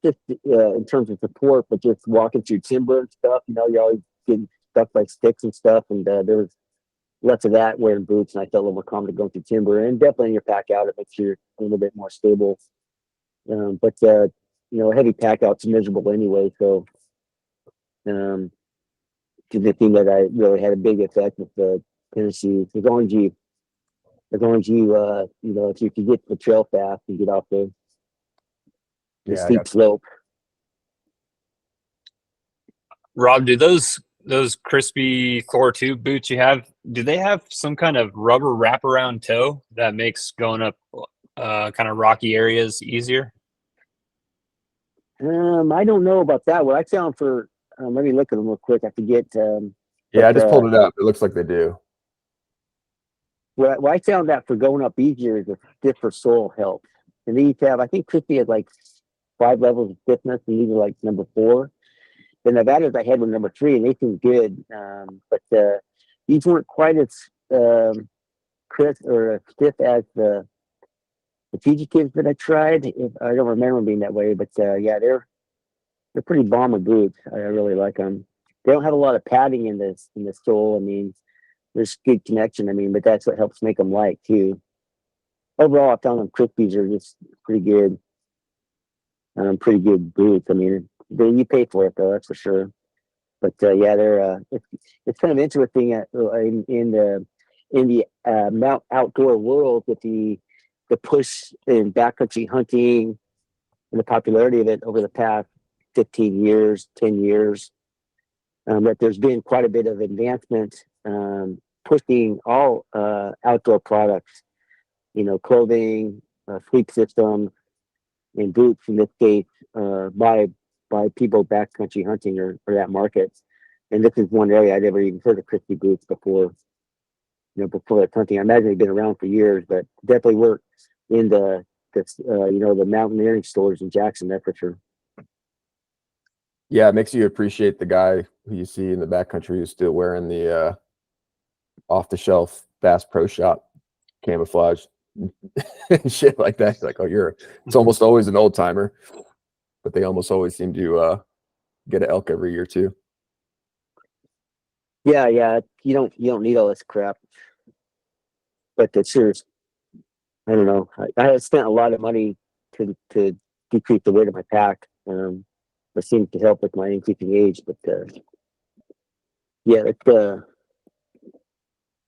[SPEAKER 2] just in terms of support, but just walking through timber and stuff. You're always getting stuck by sticks and stuff, and there was less of that wearing boots, and I felt a little more confident going through timber. And definitely in your pack out, it makes you a little bit more stable. But heavy pack out's miserable anyway. So the thing that I really had a big effect with the tennis shoes, as long as you if you can get to the trail fast and get off the steep slope.
[SPEAKER 3] Rob, do those crispy Thor 2 boots you have, do they have some kind of rubber wraparound toe that makes going up kind of rocky areas easier?
[SPEAKER 2] I don't know about that. What I found for let me look at them real quick. I forget.
[SPEAKER 1] I just pulled it up. It looks like they do.
[SPEAKER 2] Well, I found that for going up easier is a stiffer sole helps. And these have, I think Crispy had like 5 levels of stiffness, and these are like number 4. The Nevadas I had were number 3, and they seem good. But these weren't quite as crisp or stiff as the Fugitives that I tried. I don't remember them being that way, but they're pretty bomber boots. I really like them. They don't have a lot of padding in the sole. I mean, there's good connection. I mean, but that's what helps make them light too. Overall, I found them Crispies are just pretty good. Pretty good boots. I mean, you pay for it though, that's for sure. But they're it's kind of interesting in the mount outdoor world with the push in backcountry hunting and the popularity of it over the past 15 years, 10 years. That there's been quite a bit of advancement pushing all outdoor products, clothing, sleep systems, and boots in this case by people backcountry hunting or that market. And this is one area I'd never even heard of Crispy boots before. Before that hunting, I imagine they've been around for years, but definitely work in the mountaineering stores in Jackson, that's for sure.
[SPEAKER 1] Yeah, it makes you appreciate the guy who you see in the backcountry who's still wearing the off-the-shelf Bass Pro Shop camouflage and shit like that. It's like, it's almost always an old timer, but they almost always seem to get an elk every year too.
[SPEAKER 2] Yeah, you don't need all this crap, but it's sure. I don't know. I have spent a lot of money to decrease the weight of my pack. It seems to help with my increasing age, but it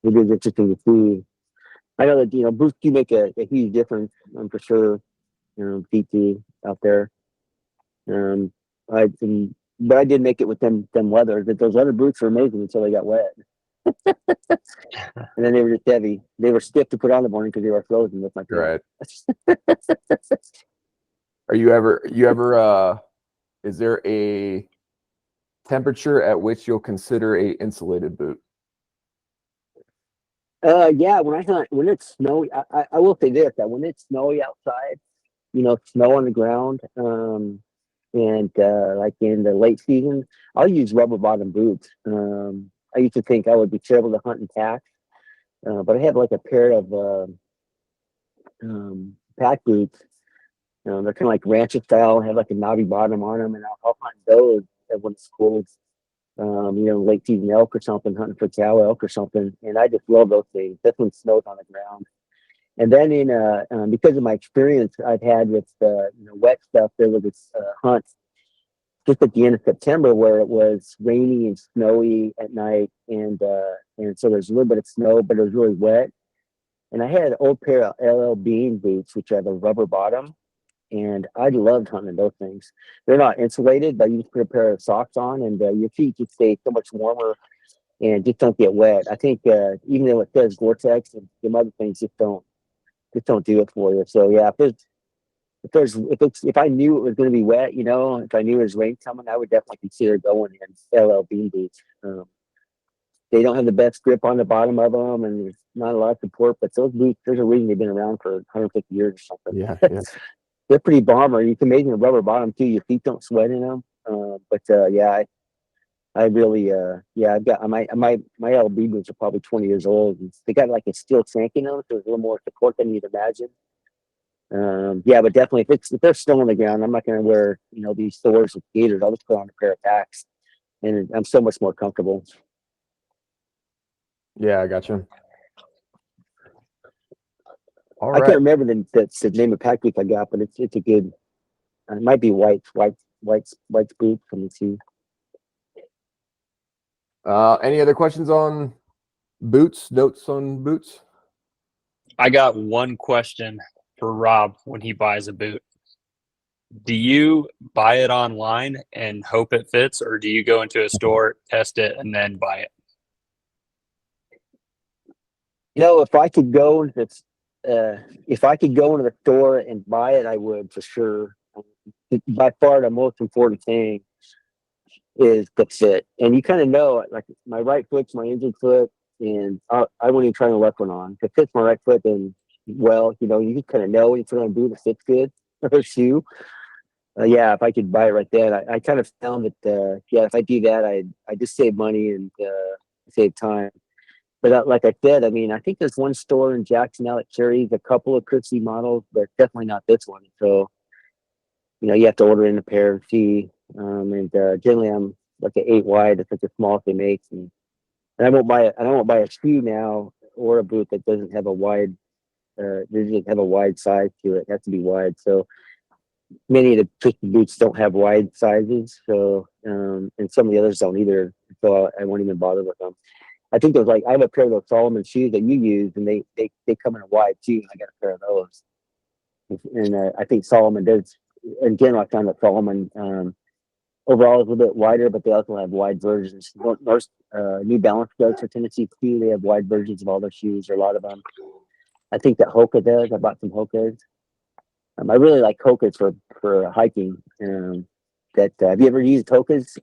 [SPEAKER 2] is interesting to see. I know that boots do make a huge difference, for sure. PT out there. Um, but I did make it with them leather. That those leather boots were amazing until they got wet, and then they were just heavy. They were stiff to put on in the morning because they were frozen with my feet.
[SPEAKER 1] Right. Are you ever is there a temperature at which you'll consider a insulated boot?
[SPEAKER 2] Yeah, when I hunt, when it's snowy, I will say this, that when it's snowy outside, snow on the ground, and like in the late season, I'll use rubber bottom boots. I used to think I would be terrible to hunt and pack, but I have like a pair of pack boots. They're kind of like rancher style, have like a knobby bottom on them, and I'll hunt those when it's cold. Late season elk or something, hunting for cow elk or something, and I just love those things. That's when snow's on the ground. And then because of my experience I've had with wet stuff, there was this hunt just at the end of September where it was rainy and snowy at night, and so there's a little bit of snow, but it was really wet. And I had an old pair of LL Bean boots, which have a rubber bottom, and I loved hunting those things. They're not insulated, but you just put a pair of socks on, and your feet just stay so much warmer and just don't get wet. I think even though it says Gore-Tex and some other things, just don't do it for you. So yeah, if I knew it was going to be wet, if I knew there was rain coming, I would definitely consider going in LL Bean boots. They don't have the best grip on the bottom of them, and there's not a lot of support. But those boots, there's a reason they've been around for 150 years or something.
[SPEAKER 1] Yeah.
[SPEAKER 2] They're pretty bomber. You can make them a rubber bottom too. Your feet don't sweat in them. I really, I've got my LB boots are probably 20 years old. And they got like a steel shank in them, so there's a little more support than you'd imagine. But definitely if there's snow on the ground, I'm not going to wear these Thors with gaiters. I'll just put on a pair of packs, and I'm so much more comfortable.
[SPEAKER 1] Yeah, I got you. All
[SPEAKER 2] I
[SPEAKER 1] right.
[SPEAKER 2] can't remember the name of pack boot I got, but it's a good. It might be white boot. Let me see.
[SPEAKER 1] Any other questions on boots? Notes on boots?
[SPEAKER 3] I got one question for Rob when he buys a boot. Do you buy it online and hope it fits, or do you go into a store, test it, and then buy it?
[SPEAKER 2] If I could go into the store and buy it, I would for sure. By far, the most important thing is the fit, and you kind of know, like my right foot's my injured foot, and I wouldn't even try to left one on. If it fits my right foot, then you can kind of know when you put on a boot, it fits good, or a shoe. If I could buy it right there, I kind of found that if I do that, I just save money and save time. But like I said, I mean, I think there's one store in Jackson now that carries a couple of Christie models, but definitely not this one. So, you have to order in a pair and see. Generally, I'm like an 8 wide. It's like the smallest they make, and I won't buy a shoe now or a boot that doesn't have a wide. Doesn't have a wide size to it. It has to be wide. So many of the Christie boots don't have wide sizes. So and some of the others don't either. So I won't even bother with them. I think there's I have a pair of those Solomon shoes that you use, and they come in a wide too. And I got a pair of those, and I think Solomon does. In general, I found that Solomon overall is a little bit wider, but they also have wide versions. New Balance does for Tennessee too. They have wide versions of all their shoes, or a lot of them. I think that Hoka does. I bought some Hokas. I really like Hokas for hiking. Have you ever used Hokas,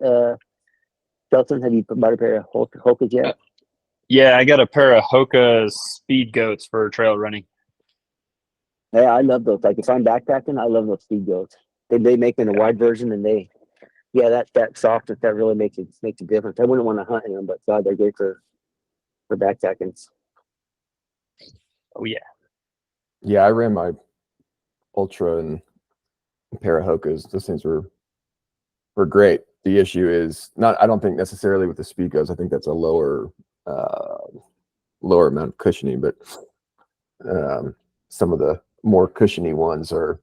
[SPEAKER 2] Kelson? Have you bought a pair of Hokas yet?
[SPEAKER 3] Yeah, I got a pair of Hoka Speed Goats for trail running.
[SPEAKER 2] Yeah, I love those. Like if I'm backpacking, I love those Speed Goats. They make them in a wide version, and that softness that really makes a difference. I wouldn't want to hunt in them, but God, they're great for backpacking.
[SPEAKER 3] Oh yeah.
[SPEAKER 1] Yeah, I ran my Ultra and a pair of Hokas. Those things were great. The issue is I don't think necessarily with the Speedgoes. I think that's a lower amount of cushioning, but some of the more cushiony ones are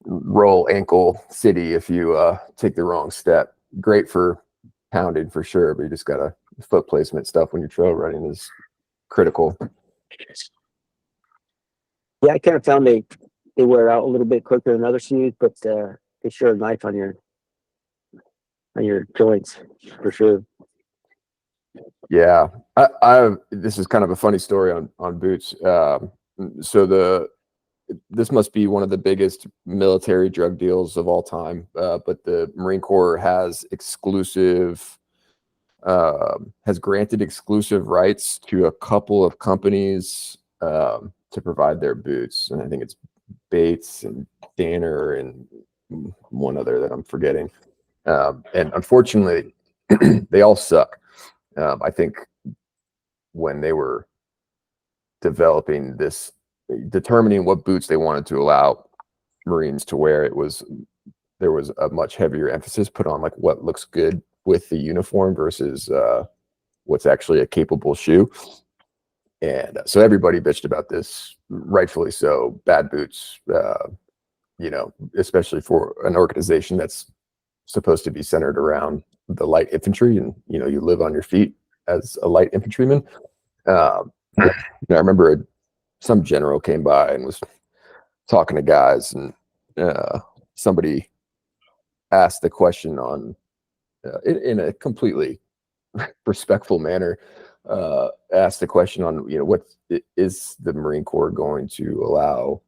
[SPEAKER 1] roll ankle city if you take the wrong step. Great for pounding for sure, but you just gotta foot placement stuff when you're trail running is critical.
[SPEAKER 2] Yeah, I kind of found they wear out a little bit quicker than other shoes, but they sure a knife on your joints for sure.
[SPEAKER 1] Yeah, this is kind of a funny story on boots. So this must be one of the biggest military drug deals of all time. But the Marine Corps has granted exclusive rights to a couple of companies to provide their boots, and I think it's Bates and Danner and one other that I'm forgetting. And unfortunately, they all suck. I think when they were determining what boots they wanted to allow Marines to wear, there was a much heavier emphasis put on like what looks good with the uniform versus what's actually a capable shoe. And so everybody bitched about this, rightfully so. Bad boots, especially for an organization that's supposed to be centered around the light infantry, and you live on your feet as a light infantryman. I remember some general came by and was talking to guys, and somebody asked the question in a completely respectful manner, asked the question on, what is the Marine Corps going to allow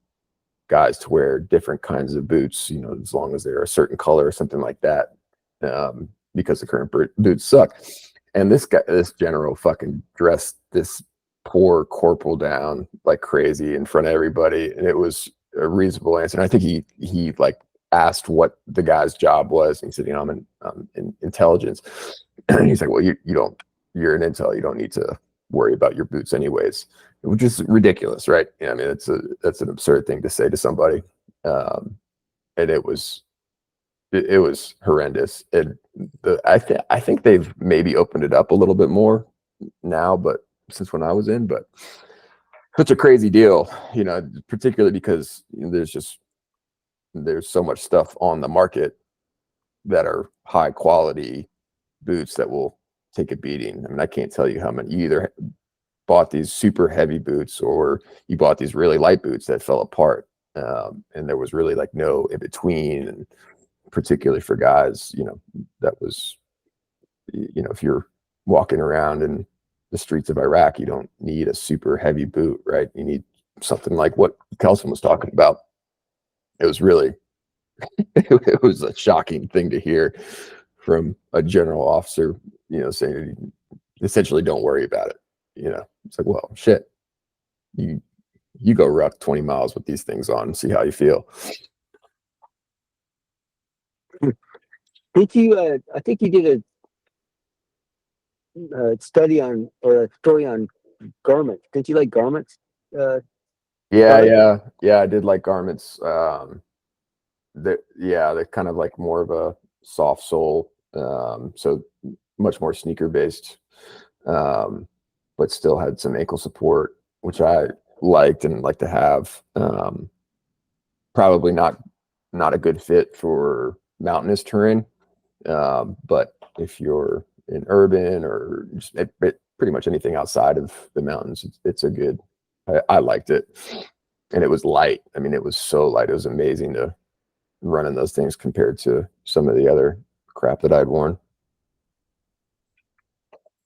[SPEAKER 1] guys to wear different kinds of boots, as long as they're a certain color or something like that, because the current boots suck. And this general fucking dressed this poor corporal down like crazy in front of everybody, and it was a reasonable answer. And I think he like asked what the guy's job was, and he said, I'm in intelligence. And he's like, well, you're an intel, you don't need to worry about your boots anyways, which is ridiculous, right? I mean, that's an absurd thing to say to somebody. And it was horrendous. And I think they've maybe opened it up a little bit more now, but since when I was in, but such a crazy deal, particularly because there's so much stuff on the market that are high quality boots that will take a beating. I mean, I can't tell you how many. You either bought these super heavy boots or you bought these really light boots that fell apart, and there was really like no in between. And particularly for guys, that was, if you're walking around in the streets of Iraq, you don't need a super heavy boot, right? You need something like what Kelson was talking about. It was really it was a shocking thing to hear from a general officer, saying essentially, don't worry about it. It's like, well, shit, you go rough 20 miles with these things on and see how you feel.
[SPEAKER 2] I think you did a study on, or a story on garments. Didn't you like garments?
[SPEAKER 1] Yeah. I did like garments. They're kind of like more of a soft sole, so much more sneaker based, but still had some ankle support, which I liked and like to have. Probably not a good fit for mountainous terrain, but if you're in urban or just pretty much anything outside of the mountains, it's a good. I liked it, and it was light. I mean, it was so light. It was amazing to run in those things compared to some of the other crap that I'd worn.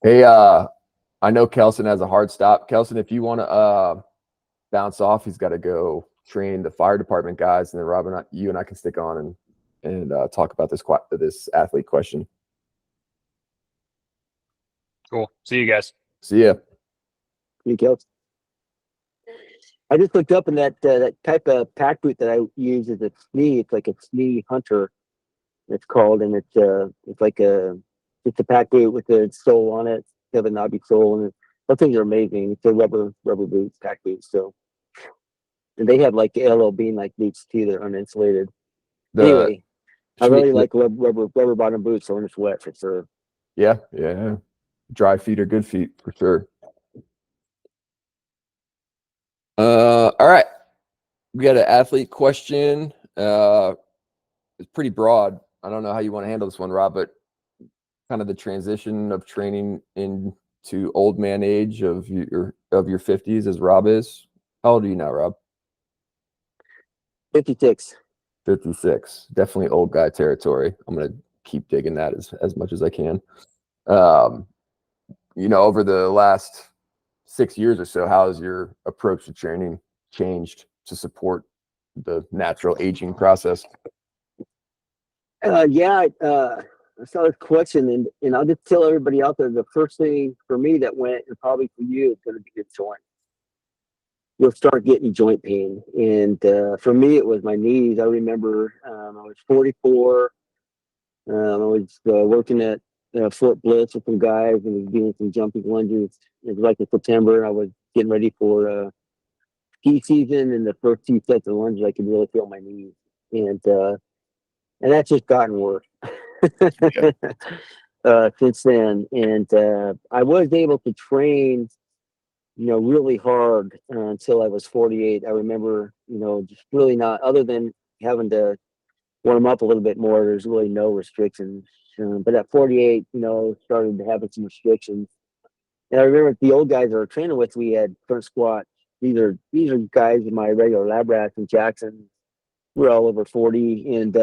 [SPEAKER 1] Hey, I know Kelson has a hard stop. Kelson, if you want to bounce off, he's got to go train the fire department guys, and then Rob and you and I can stick on and talk about this athlete question.
[SPEAKER 3] Cool. See you guys.
[SPEAKER 1] See ya.
[SPEAKER 2] You go. I just looked up, and that type of pack boot that I use is a Snee. It's like a Snee Hunter, it's called, and it's like just a pack boot with a sole on it, have a knobby sole, and those things are amazing. It's a rubber boots, pack boots. So, and they have like LL Bean like boots too that are uninsulated. Anyway, I really like rubber bottom boots, so when it's wet for sure.
[SPEAKER 1] Yeah. Dry feet are good feet for sure. All right. We got an athlete question. It's pretty broad. I don't know how you want to handle this one, Rob, but kind of the transition of training into to old man age of your 50s as Rob is. How old are you now, Rob?
[SPEAKER 2] 56.
[SPEAKER 1] 56. Definitely old guy territory. I'm gonna keep digging that as much as I can. Over the last 6 years or so, how has your approach to training changed to support the natural aging process?
[SPEAKER 2] I saw this question, and I'll just tell everybody out there, the first thing for me that went, and probably for you, is going to be the joint. You'll start getting joint pain. And for me, it was my knees. I remember I was 44. I was working at Fort Bliss with some guys and was doing some jumping lunges. It was like in September. I was getting ready for ski season, and the first two sets of lunges, I could really feel my knees. And that's just gotten worse since then. And I was able to train, really hard until I was 48. I remember, just really not, other than having to warm up a little bit more, there's really no restrictions. But at 48, started having some restrictions. And I remember the old guys I were training with, we had front squat. These are guys in my regular lab rats in Jackson. We were all over 40, and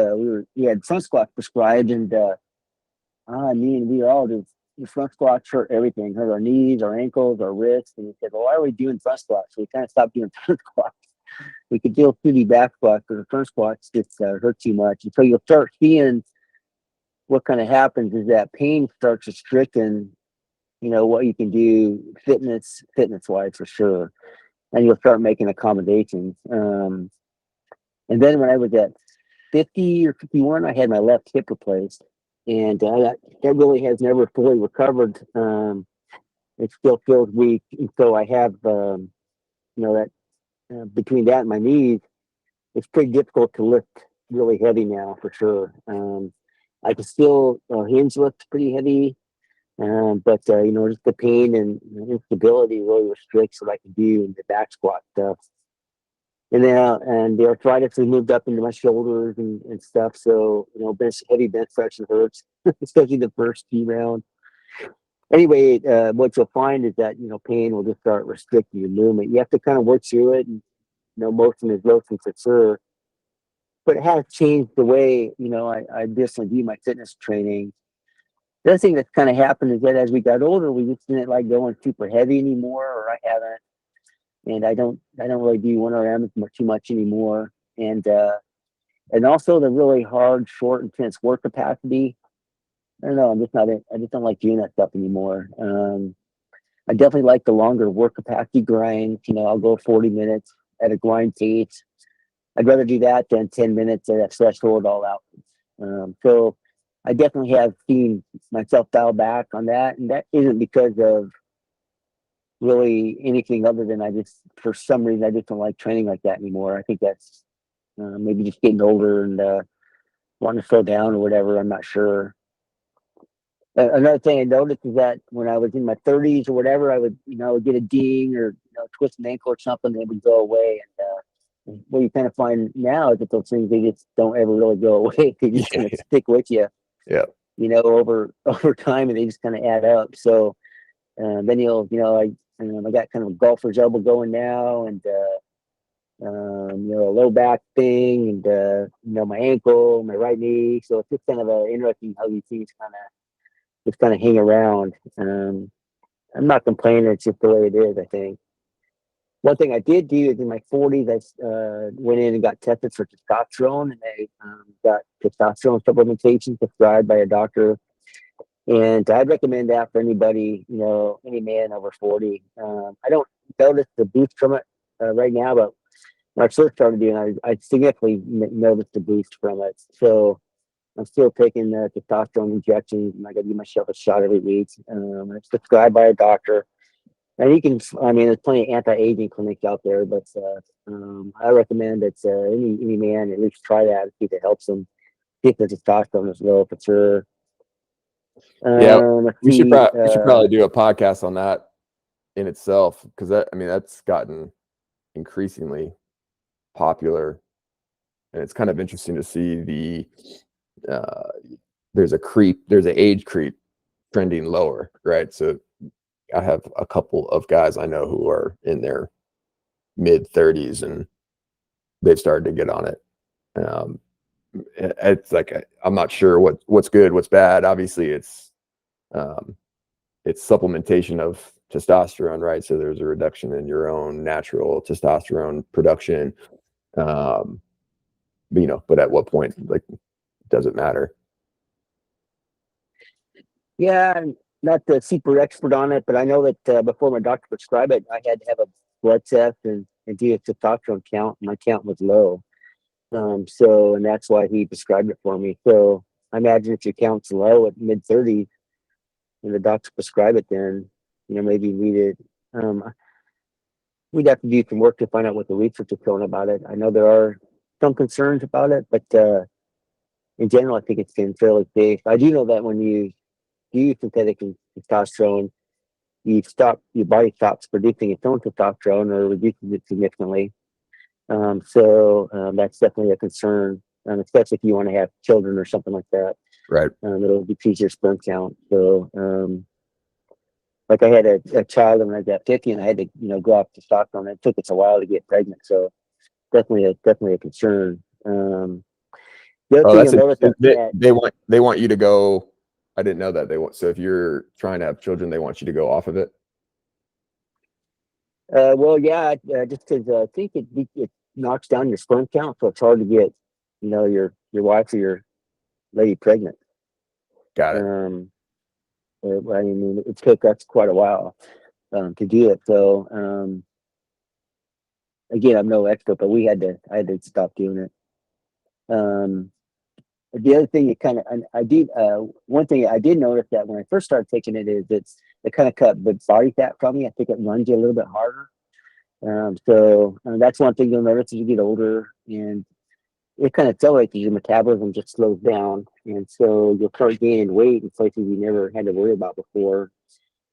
[SPEAKER 2] we had front squat prescribed, and we were all just the front squats hurt everything, hurt our knees, our ankles, our wrists, and we said, well, why are we doing front squats? So we kind of stopped doing front squats. We could do 2D back squats, because the front squats just hurt too much. And so you'll start seeing what kind of happens is that pain starts restricting, what you can do fitness wise for sure, and you'll start making accommodations. And then when I was at 50 or 51, I had my left hip replaced, and that really has never fully recovered. It still feels weak, and so I have, that between that and my knees, it's pretty difficult to lift really heavy now for sure. I can still hinge lift pretty heavy, but just the pain and instability really restricts what I can do in the back squat stuff. And the arthritis has moved up into my shoulders and stuff. So, heavy bench pressure hurts, especially the first few rounds. Anyway, what you'll find is that, pain will just start restricting your movement. You have to kind of work through it, and, motion is motion for sure. But it has changed the way, I definitely do my fitness training. The other thing that's kind of happened is that as we got older, we just didn't like going super heavy anymore, or I haven't. And I don't really do 1RM too much anymore. And also the really hard, short, intense work capacity. I don't know. I'm just not it. I just don't like doing that stuff anymore. I definitely like the longer work capacity grind. I'll go 40 minutes at a grind pace. I'd rather do that than 10 minutes at a threshold all out. So I definitely have seen myself dial back on that. And that isn't because of really anything other than for some reason, I just don't like training like that anymore. I think that's maybe just getting older and wanting to slow down or whatever. I'm not sure. Another thing I noticed is that when I was in my 30s or whatever, I would get a ding or twist an ankle or something, and it would go away. And what you kind of find now is that those things, they just don't ever really go away. They just kind of stick with you.
[SPEAKER 1] Yeah.
[SPEAKER 2] Over time, and they just kind of add up. So then I got kind of a golfer's elbow going now, and a low back thing, and my ankle, my right knee. So it's just kind of interesting how these things kind of hang around. I'm not complaining. It's just the way it is, I think. One thing I did do is in my 40s, I went in and got tested for testosterone, and I got testosterone supplementation prescribed by a doctor. And I'd recommend that for anybody, any man over 40. I don't notice the boost from it right now, but when I first started doing it, I significantly noticed the boost from it. So I'm still taking the testosterone injections, and I got to give myself a shot every week. It's prescribed by a doctor. And there's plenty of anti-aging clinics out there, but I recommend that any man at least try that, see if it helps them get the testosterone as well, for sure.
[SPEAKER 1] Yeah, we should probably do a podcast on that in itself, because that's gotten increasingly popular, and it's kind of interesting to see there's an age creep trending lower, right? So I have a couple of guys I know who are in their mid 30s and they've started to get on it. It's like I'm not sure what's good, what's bad. Obviously, it's supplementation of testosterone, right? So there's a reduction in your own natural testosterone production. But at what point, like, does it matter?
[SPEAKER 2] Yeah, I'm not the super expert on it, but I know that before my doctor prescribed it, I had to have a blood test and do a testosterone count. My count was low. And that's why he prescribed it for me. So I imagine if your count's low at mid 30s and the doctor prescribe it, then, maybe you need it. We'd have to do some work to find out what the research is showing about it. I know there are some concerns about it, but in general, I think it's been fairly safe. I do know that when you use synthetic testosterone, your body stops producing its own testosterone or reduces it significantly. So that's definitely a concern, especially if you want to have children or something like that.
[SPEAKER 1] Right.
[SPEAKER 2] It'll decrease your sperm count. So, like I had a child when I was at 50, and I had to, go off testosterone. It took us a while to get pregnant, so definitely a concern. The other thing you'll notice
[SPEAKER 1] they want you to go. I didn't know that they want. So if you're trying to have children, they want you to go off of it.
[SPEAKER 2] Well, yeah, just because I think it knocks down your sperm count, so it's hard to get, your wife or your lady pregnant.
[SPEAKER 1] Got it.
[SPEAKER 2] I mean, it took us quite a while to do it. So again, I'm no expert, but I had to stop doing it. The other thing one thing I did notice that when I first started taking it is it kind of cut the body fat from me. I think it runs you a little bit harder. So that's one thing you'll notice as you get older, and it kind of accelerates your metabolism, just slows down, and so you'll start gaining weight in places you never had to worry about before.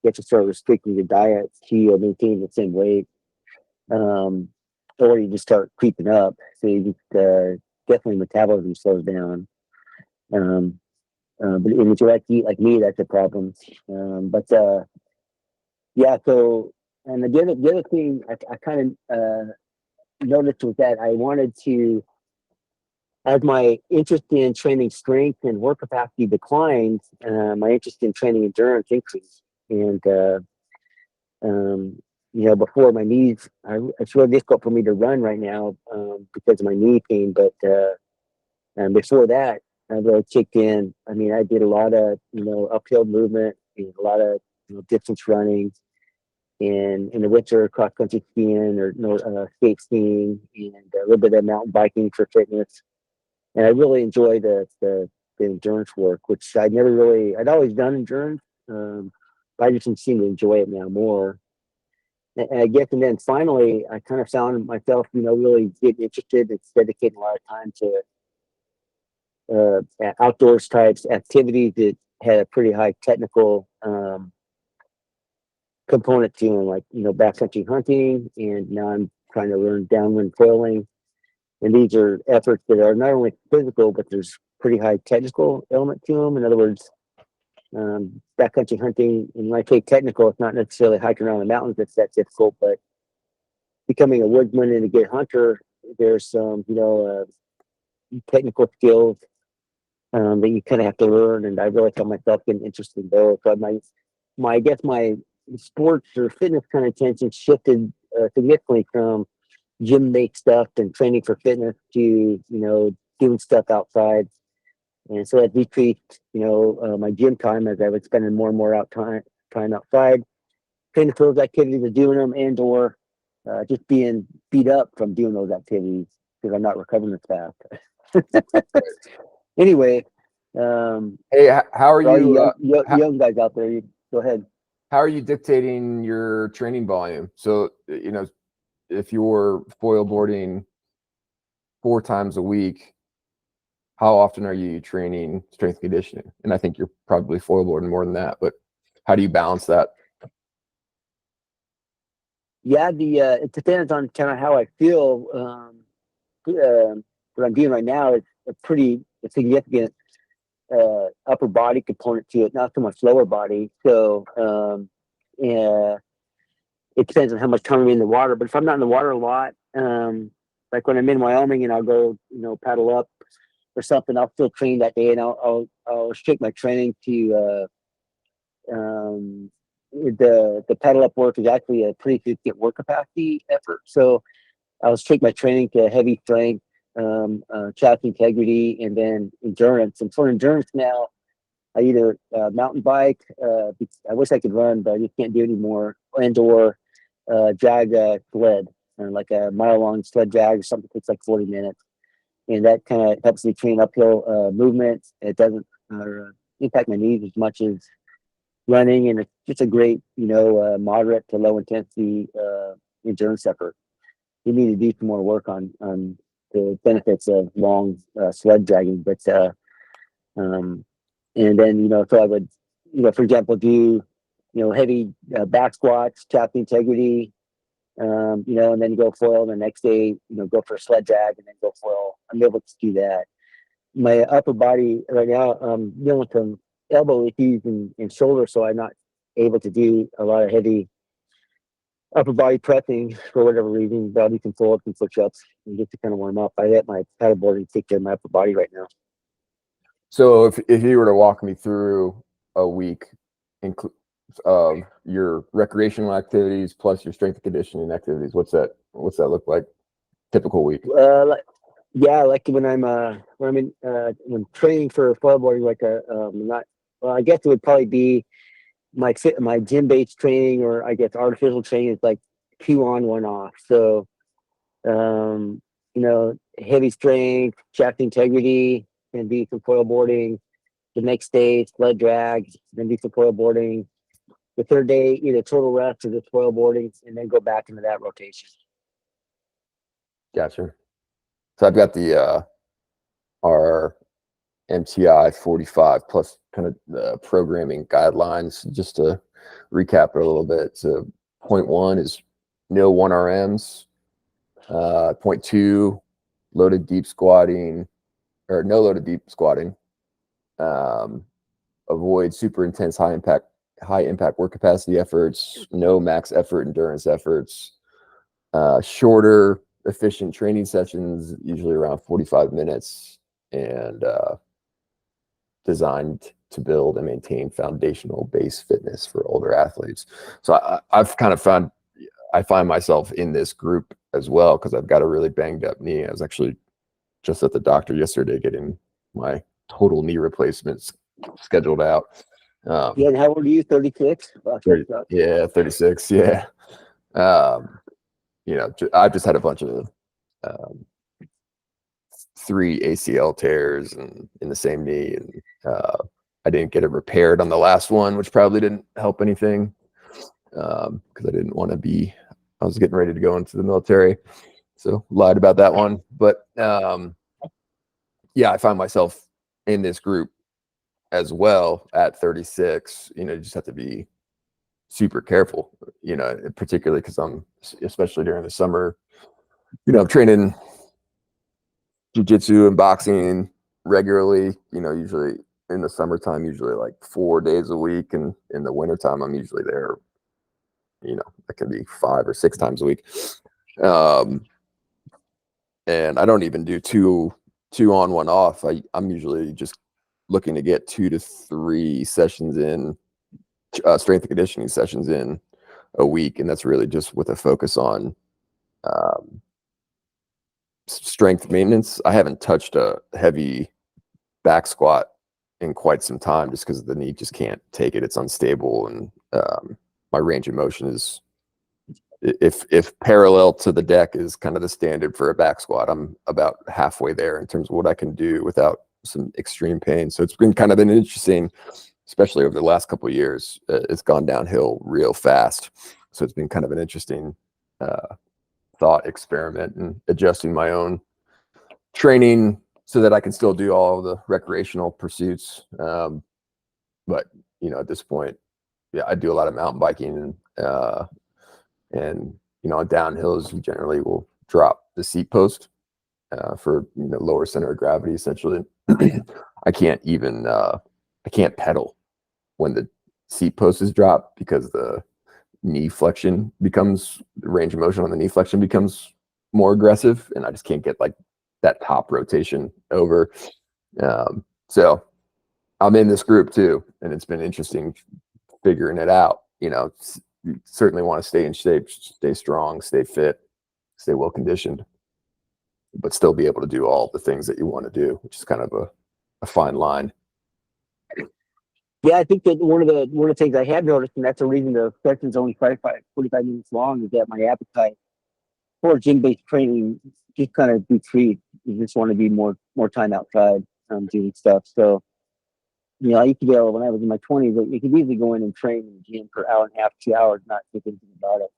[SPEAKER 2] You have to start restricting your diet to maintain the same weight, or you just start creeping up. So you definitely metabolism slows down. But if you like to eat like me, that's a problem. Yeah. So, and the other thing I kind of noticed was that I wanted to, as my interest in training strength and work capacity declined, my interest in training endurance increased. And before my knees, it's really difficult for me to run right now because of my knee pain. But before that, I really kicked in. I mean, I did a lot of uphill movement and a lot of distance running, and in the winter cross country skiing or skate skiing, and a little bit of mountain biking for fitness. And I really enjoy the endurance work, which I'd always done endurance, but I just seem to enjoy it now more. And I guess, and then finally, I kind of found myself, really getting interested and dedicating a lot of time to outdoors types activities that had a pretty high technical component to them, like backcountry hunting, and now I'm trying to learn downwind foiling. And these are efforts that are not only physical, but there's pretty high technical element to them. In other words, backcountry hunting, and when I say technical, it's not necessarily hiking around the mountains that's that difficult, but becoming a woodsman and a good hunter, there's some, technical skills that you kind of have to learn. And I really found myself getting interested in those. So I guess my sports or fitness kind of attention shifted significantly from gym based stuff and training for fitness to doing stuff outside. And so that decreased my gym time as I was spending more and more time outside, training for those activities of doing them, and or just being beat up from doing those activities because I'm not recovering as fast. Anyway,
[SPEAKER 1] Hey, how are you?
[SPEAKER 2] Young guys out there, you go ahead.
[SPEAKER 1] How are you dictating your training volume? So, if you're foil boarding 4 times a week, how often are you training strength conditioning? And I think you're probably foil boarding more than that, but how do you balance that?
[SPEAKER 2] Yeah, it depends on kind of how I feel. What I'm doing right now is a pretty significant upper body component to it, not so much lower body. So It depends on how much time I'm in the water. But if I'm not in the water a lot, like when I'm in Wyoming and I'll go, paddle up or something, I'll still train that day, and I'll restrict my training to the paddle up work is actually a pretty significant work capacity effort. So I'll restrict my training to heavy strength, shaft integrity, and then endurance. And for endurance now, I either mountain bike. I wish I could run, but I just can't do it anymore. And/or drag a sled, like a mile-long sled drag or something that takes like 40 minutes, and that kind of helps me train uphill movements. It doesn't impact my knees as much as running, and it's just a great, moderate to low intensity endurance effort. You need to do some more work on the benefits of long sled dragging, but and then so I would, for example, do heavy back squats, shaft integrity, and then go foil. The next day, go for a sled drag, and then go foil. I'm able to do that. My upper body right now, dealing with some elbow issues and shoulder, so I'm not able to do a lot of heavy upper body pressing for whatever reason. But I'll do some pull-ups and push-ups and just to kind of warm up. I let my paddleboarding take care of my upper body right now.
[SPEAKER 1] So if you were to walk me through a week of your recreational activities plus your strength and conditioning activities, what's that look like? Typical week.
[SPEAKER 2] Like when I'm training for foilboarding, I guess it would probably be my gym based training, or I guess artificial training is like 2 on, 1 off. So heavy strength, shaft integrity, and do some foil boarding. The next day, sled drag, then do some foil boarding. The third day, either total rest or just foil boarding, and then go back into that rotation.
[SPEAKER 1] Gotcha. So I've got the our MTI 45 plus kind of the programming guidelines. Just to recap it a little bit. So point 1 is no 1RMs. Point 2, loaded deep squatting, or no loaded deep squatting. Avoid super intense high impact work capacity efforts. No max effort endurance efforts. Shorter efficient training sessions, usually around 45 minutes, and designed to build and maintain foundational base fitness for older athletes. So I've kind of found I find myself in this group as well because I've got a really banged up knee. I was actually just at the doctor yesterday getting my total knee replacements scheduled out.
[SPEAKER 2] And how old are you? 36?
[SPEAKER 1] 36. Yeah. I've just had a bunch of 3 ACL tears and in the same knee, and I didn't get it repaired on the last one, which probably didn't help anything because I didn't want to be. I was getting ready to go into the military, so lied about that one. But I find myself in this group as well at 36. You just have to be super careful, particularly because especially during the summer, I'm training jiu-jitsu and boxing regularly, usually in the summertime, usually like 4 days a week. And in the wintertime, I'm usually there, it can be 5 or 6 times a week. And I don't even do two on, 1 off. I'm usually just looking to get 2 to 3 sessions in, strength and conditioning sessions in a week. And that's really just with a focus on strength maintenance. I haven't touched a heavy back squat in quite some time just because the knee just can't take it. It's unstable. And my range of motion is, if parallel to the deck is kind of the standard for a back squat, I'm about halfway there in terms of what I can do without some extreme pain. So it's been kind of an interesting, especially over the last couple of years, it's gone downhill real fast. So it's been kind of an interesting thought experiment and adjusting my own training so that I can still do all of the recreational pursuits. But at this point, I do a lot of mountain biking, and on downhills, you generally will drop the seat post for lower center of gravity. Essentially, I can't pedal when the seat post is dropped because the knee flexion becomes, the range of motion on the knee flexion becomes more aggressive, and I just can't get like that top rotation over. So I'm in this group too, and it's been interesting figuring it out. You certainly want to stay in shape, stay strong, stay fit, stay well conditioned, but still be able to do all the things that you want to do, which is kind of a fine line.
[SPEAKER 2] Yeah, I think that one of the things I have noticed, and that's the reason the session's only 45 minutes long, is that my appetite for gym-based training just kind of decreased. You just want to be more time outside doing stuff. So, I used to be able, when I was in my 20s, you could easily go in and train in the gym for an hour and a half, 2 hours, not think anything about it.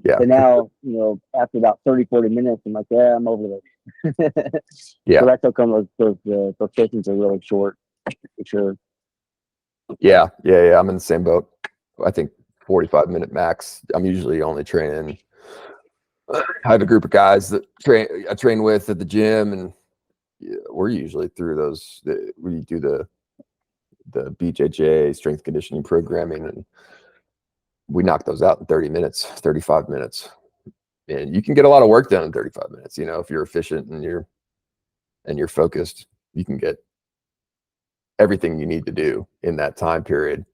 [SPEAKER 1] Yeah.
[SPEAKER 2] But now, after about 30, 40 minutes, I'm like, yeah, I'm over this.
[SPEAKER 1] Yeah.
[SPEAKER 2] So that's how come those sessions are really short, for sure.
[SPEAKER 1] Yeah. I'm in the same boat. I think 45-minute max. I'm usually only training. I have a group of guys that I train with at the gym, and we're usually through those. We do the BJJ strength conditioning programming, and we knock those out in 30 minutes, 35 minutes, and you can get a lot of work done in 35 minutes. If you're efficient and you're focused, you can get everything you need to do in that time period,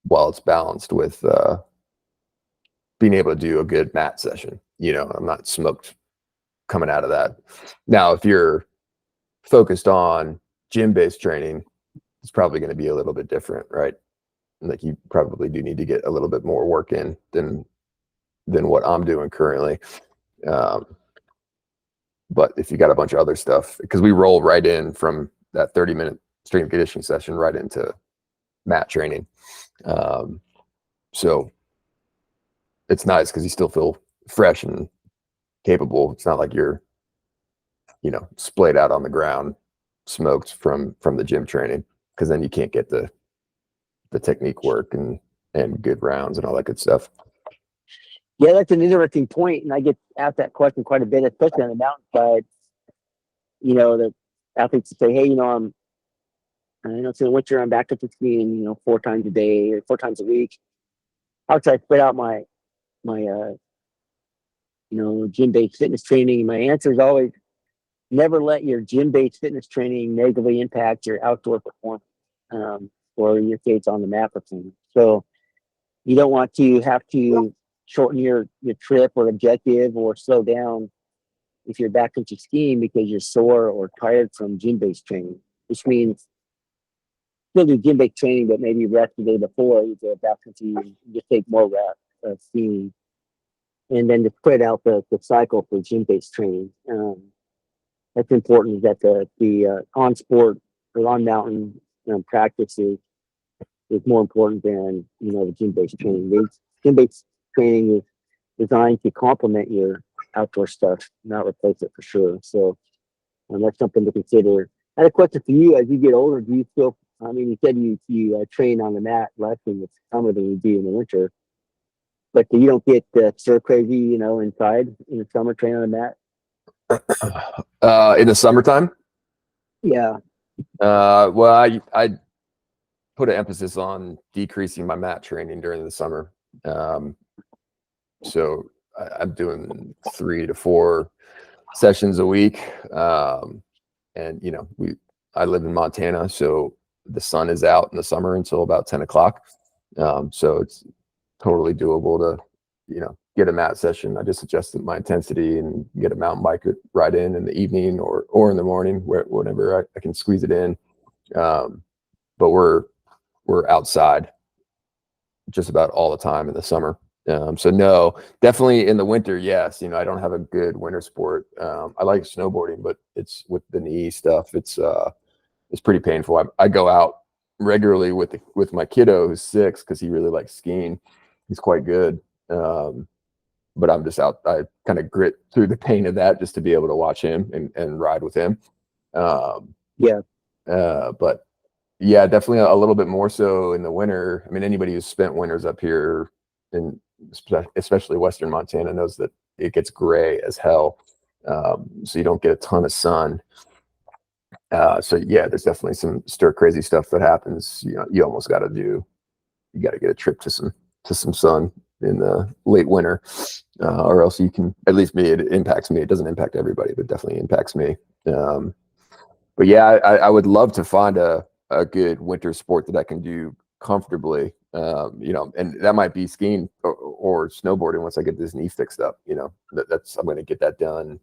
[SPEAKER 1] while it's balanced with being able to do a good mat session. I'm not smoked coming out of that. Now, if you're focused on gym-based training, it's probably going to be a little bit different, right? Like, you probably do need to get a little bit more work in than what I'm doing currently. But if you got a bunch of other stuff, because we roll right in from that 30-minute strength conditioning session right into mat training. So it's nice because you still feel fresh and capable. It's not like you're, splayed out on the ground, smoked from the gym training, because then you can't get the technique work and good rounds and all that good stuff.
[SPEAKER 2] Yeah, that's an interesting point, and I get asked that question quite a bit, especially on the mountainside. The athletes say, "Hey, it's in the winter, I'm backcountry skiing, 4 times a day or 4 times a week. How should I spread out my gym-based fitness training?" My answer is always, never let your gym-based fitness training negatively impact your outdoor performance, or in your case on the mat performance. So you don't want to have to shorten your trip or objective or slow down if you're backcountry skiing because you're sore or tired from gym-based training, which means still do gym-based training, but maybe rest the day before you go backcountry and just take more rest of skiing. And then to spread out the cycle for gym-based training. That's important, that the on sport or on mountain practice is more important than the gym-based training. Gym-based training is designed to complement your outdoor stuff, not replace it, for sure. So that's something to consider. I had a question for you. As you get older, do you still? You said you train on the mat less in the summer than you do in the winter, but you don't get stir crazy, inside in the summer training on the mat.
[SPEAKER 1] In the summertime?
[SPEAKER 2] Yeah.
[SPEAKER 1] Well, I put an emphasis on decreasing my mat training during the summer. So I'm doing 3 to 4 sessions a week. And I live in Montana, so the sun is out in the summer until about 10 o'clock. So it's totally doable to, get a mat session. I just adjusted my intensity and get a mountain bike ride in the evening or in the morning, whenever I can squeeze it in. But we're outside just about all the time in the summer. So no, definitely in the winter, yes. I don't have a good winter sport. I like snowboarding, but it's with the knee stuff. It's pretty painful. I go out regularly with my kiddo who's 6 because he really likes skiing. He's quite good. But I'm just out. I kind of grit through the pain of that just to be able to watch him and ride with him. But yeah, definitely a little bit more so in the winter. Anybody who's spent winters up here, in especially Western Montana, knows that it gets gray as hell. So you don't get a ton of sun. So yeah, there's definitely some stir crazy stuff that happens. You almost got to do you got to get a trip to some sun in the late winter, or else you can. At least me, it impacts me. It doesn't impact everybody, but definitely impacts me. But yeah, I would love to find a good winter sport that I can do comfortably. And that might be skiing or snowboarding once I get this knee fixed up. That's I'm going to get that done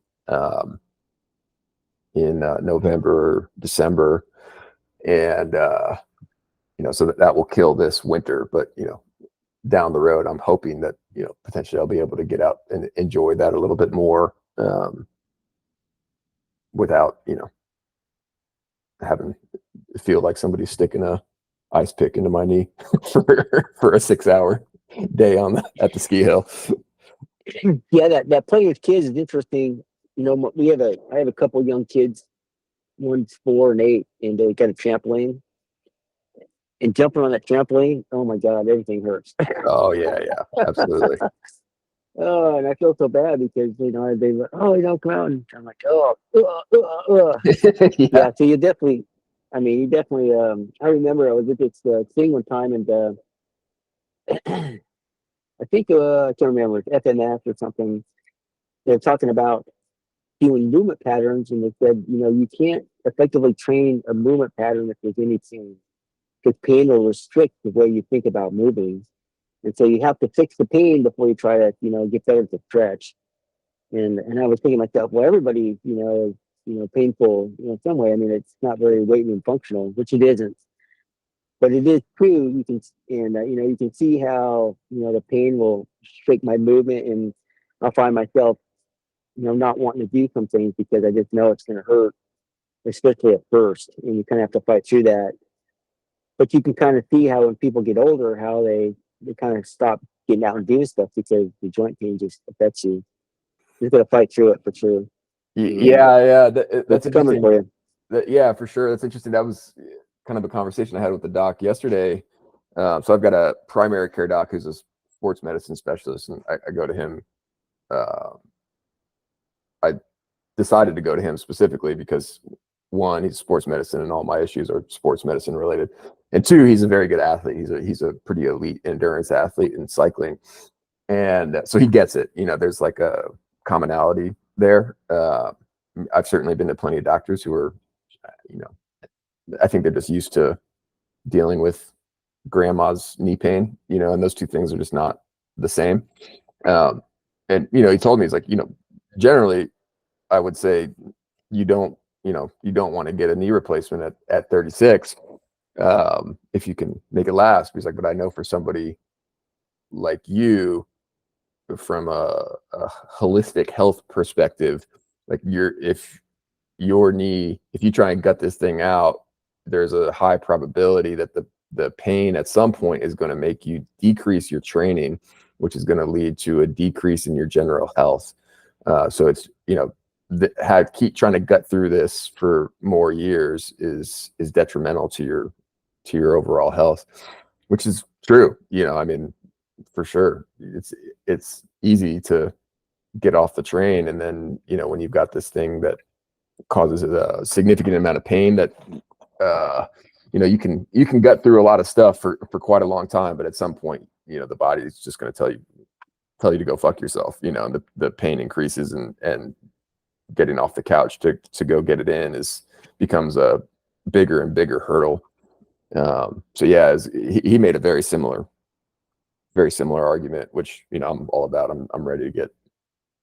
[SPEAKER 1] in November or December, and so that will kill this winter. But down the road, I'm hoping that potentially I'll be able to get out and enjoy that a little bit more without having feel like somebody's sticking a ice pick into my knee for a 6-hour day at the ski hill.
[SPEAKER 2] Yeah, that playing with kids is interesting. I have a couple young kids, one's 4 and 8, and they got a trampoline. And jumping on that trampoline, oh my God, everything hurts.
[SPEAKER 1] Oh yeah, absolutely.
[SPEAKER 2] Oh, and I feel so bad because they were, oh, don't come out, and I'm like, oh,
[SPEAKER 1] Yeah.
[SPEAKER 2] yeah. So you definitely. I remember I was at this thing one time, and I think I can't remember, it's FMS or something. They're talking about doing movement patterns, and they said, you can't effectively train a movement pattern if there's any pain, because pain will restrict the way you think about moving. And so you have to fix the pain before you try to, get better to stretch. And I was thinking to myself, well, everybody, is, painful, in some way. I mean, it's not very weight and functional, which it isn't. But it is true. You can, and you can see how the pain will shake my movement, and I'll find myself, not wanting to do some things because I just know it's going to hurt, especially at first, and you kind of have to fight through that. But you can kind of see how when people get older, how they kind of stop getting out and doing stuff because the joint pain just affects you. You're going to fight through it for sure.
[SPEAKER 1] Yeah. That's
[SPEAKER 2] coming for you.
[SPEAKER 1] Yeah, for sure. That's interesting. That was kind of a conversation I had with the doc yesterday. So I've got a primary care doc who's a sports medicine specialist, and I go to him. I decided to go to him specifically because, one, he's sports medicine and all my issues are sports medicine related, and two, he's a very good athlete. He's a pretty elite endurance athlete in cycling, and so he gets it. There's like a commonality there. I've certainly been to plenty of doctors who are, I think they're just used to dealing with grandma's knee pain, and those two things are just not the same. And he told me, he's like, generally I would say you don't want to get a knee replacement at 36 if you can make it last. He's like, but I know for somebody like you, from a holistic health perspective, like if you try and gut this thing out, there's a high probability that the pain at some point is going to make you decrease your training, which is going to lead to a decrease in your general health. So it's, keep trying to gut through this for more years is detrimental to your overall health, which is true. I mean, for sure, it's easy to get off the train, and then when you've got this thing that causes a significant amount of pain that you can gut through a lot of stuff for quite a long time, but at some point the body is just going to tell you to go fuck yourself, and the pain increases, and getting off the couch to go get it in becomes a bigger and bigger hurdle. So yeah, he made a very similar argument, which I'm all about. I'm ready to get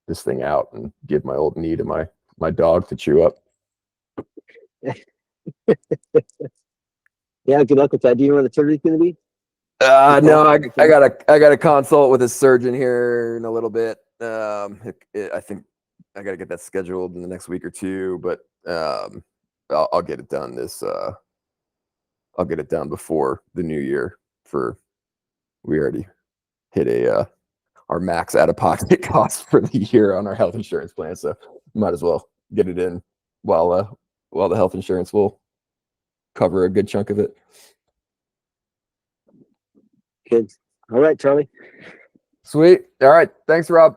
[SPEAKER 1] this thing out and give my old knee to my dog to chew up.
[SPEAKER 2] Yeah, good luck with that. Do you know where the surgery's going to be?
[SPEAKER 1] No, I got a consult with a surgeon here in a little bit. I think I got to get that scheduled in the next week or two, but I'll get it done I'll get it done before the new year. We already hit our max out-of-pocket cost for the year on our health insurance plan, so might as well get it in while the health insurance will cover a good chunk of it.
[SPEAKER 2] Good. All right, Charlie.
[SPEAKER 1] Sweet. All right. Thanks, Rob.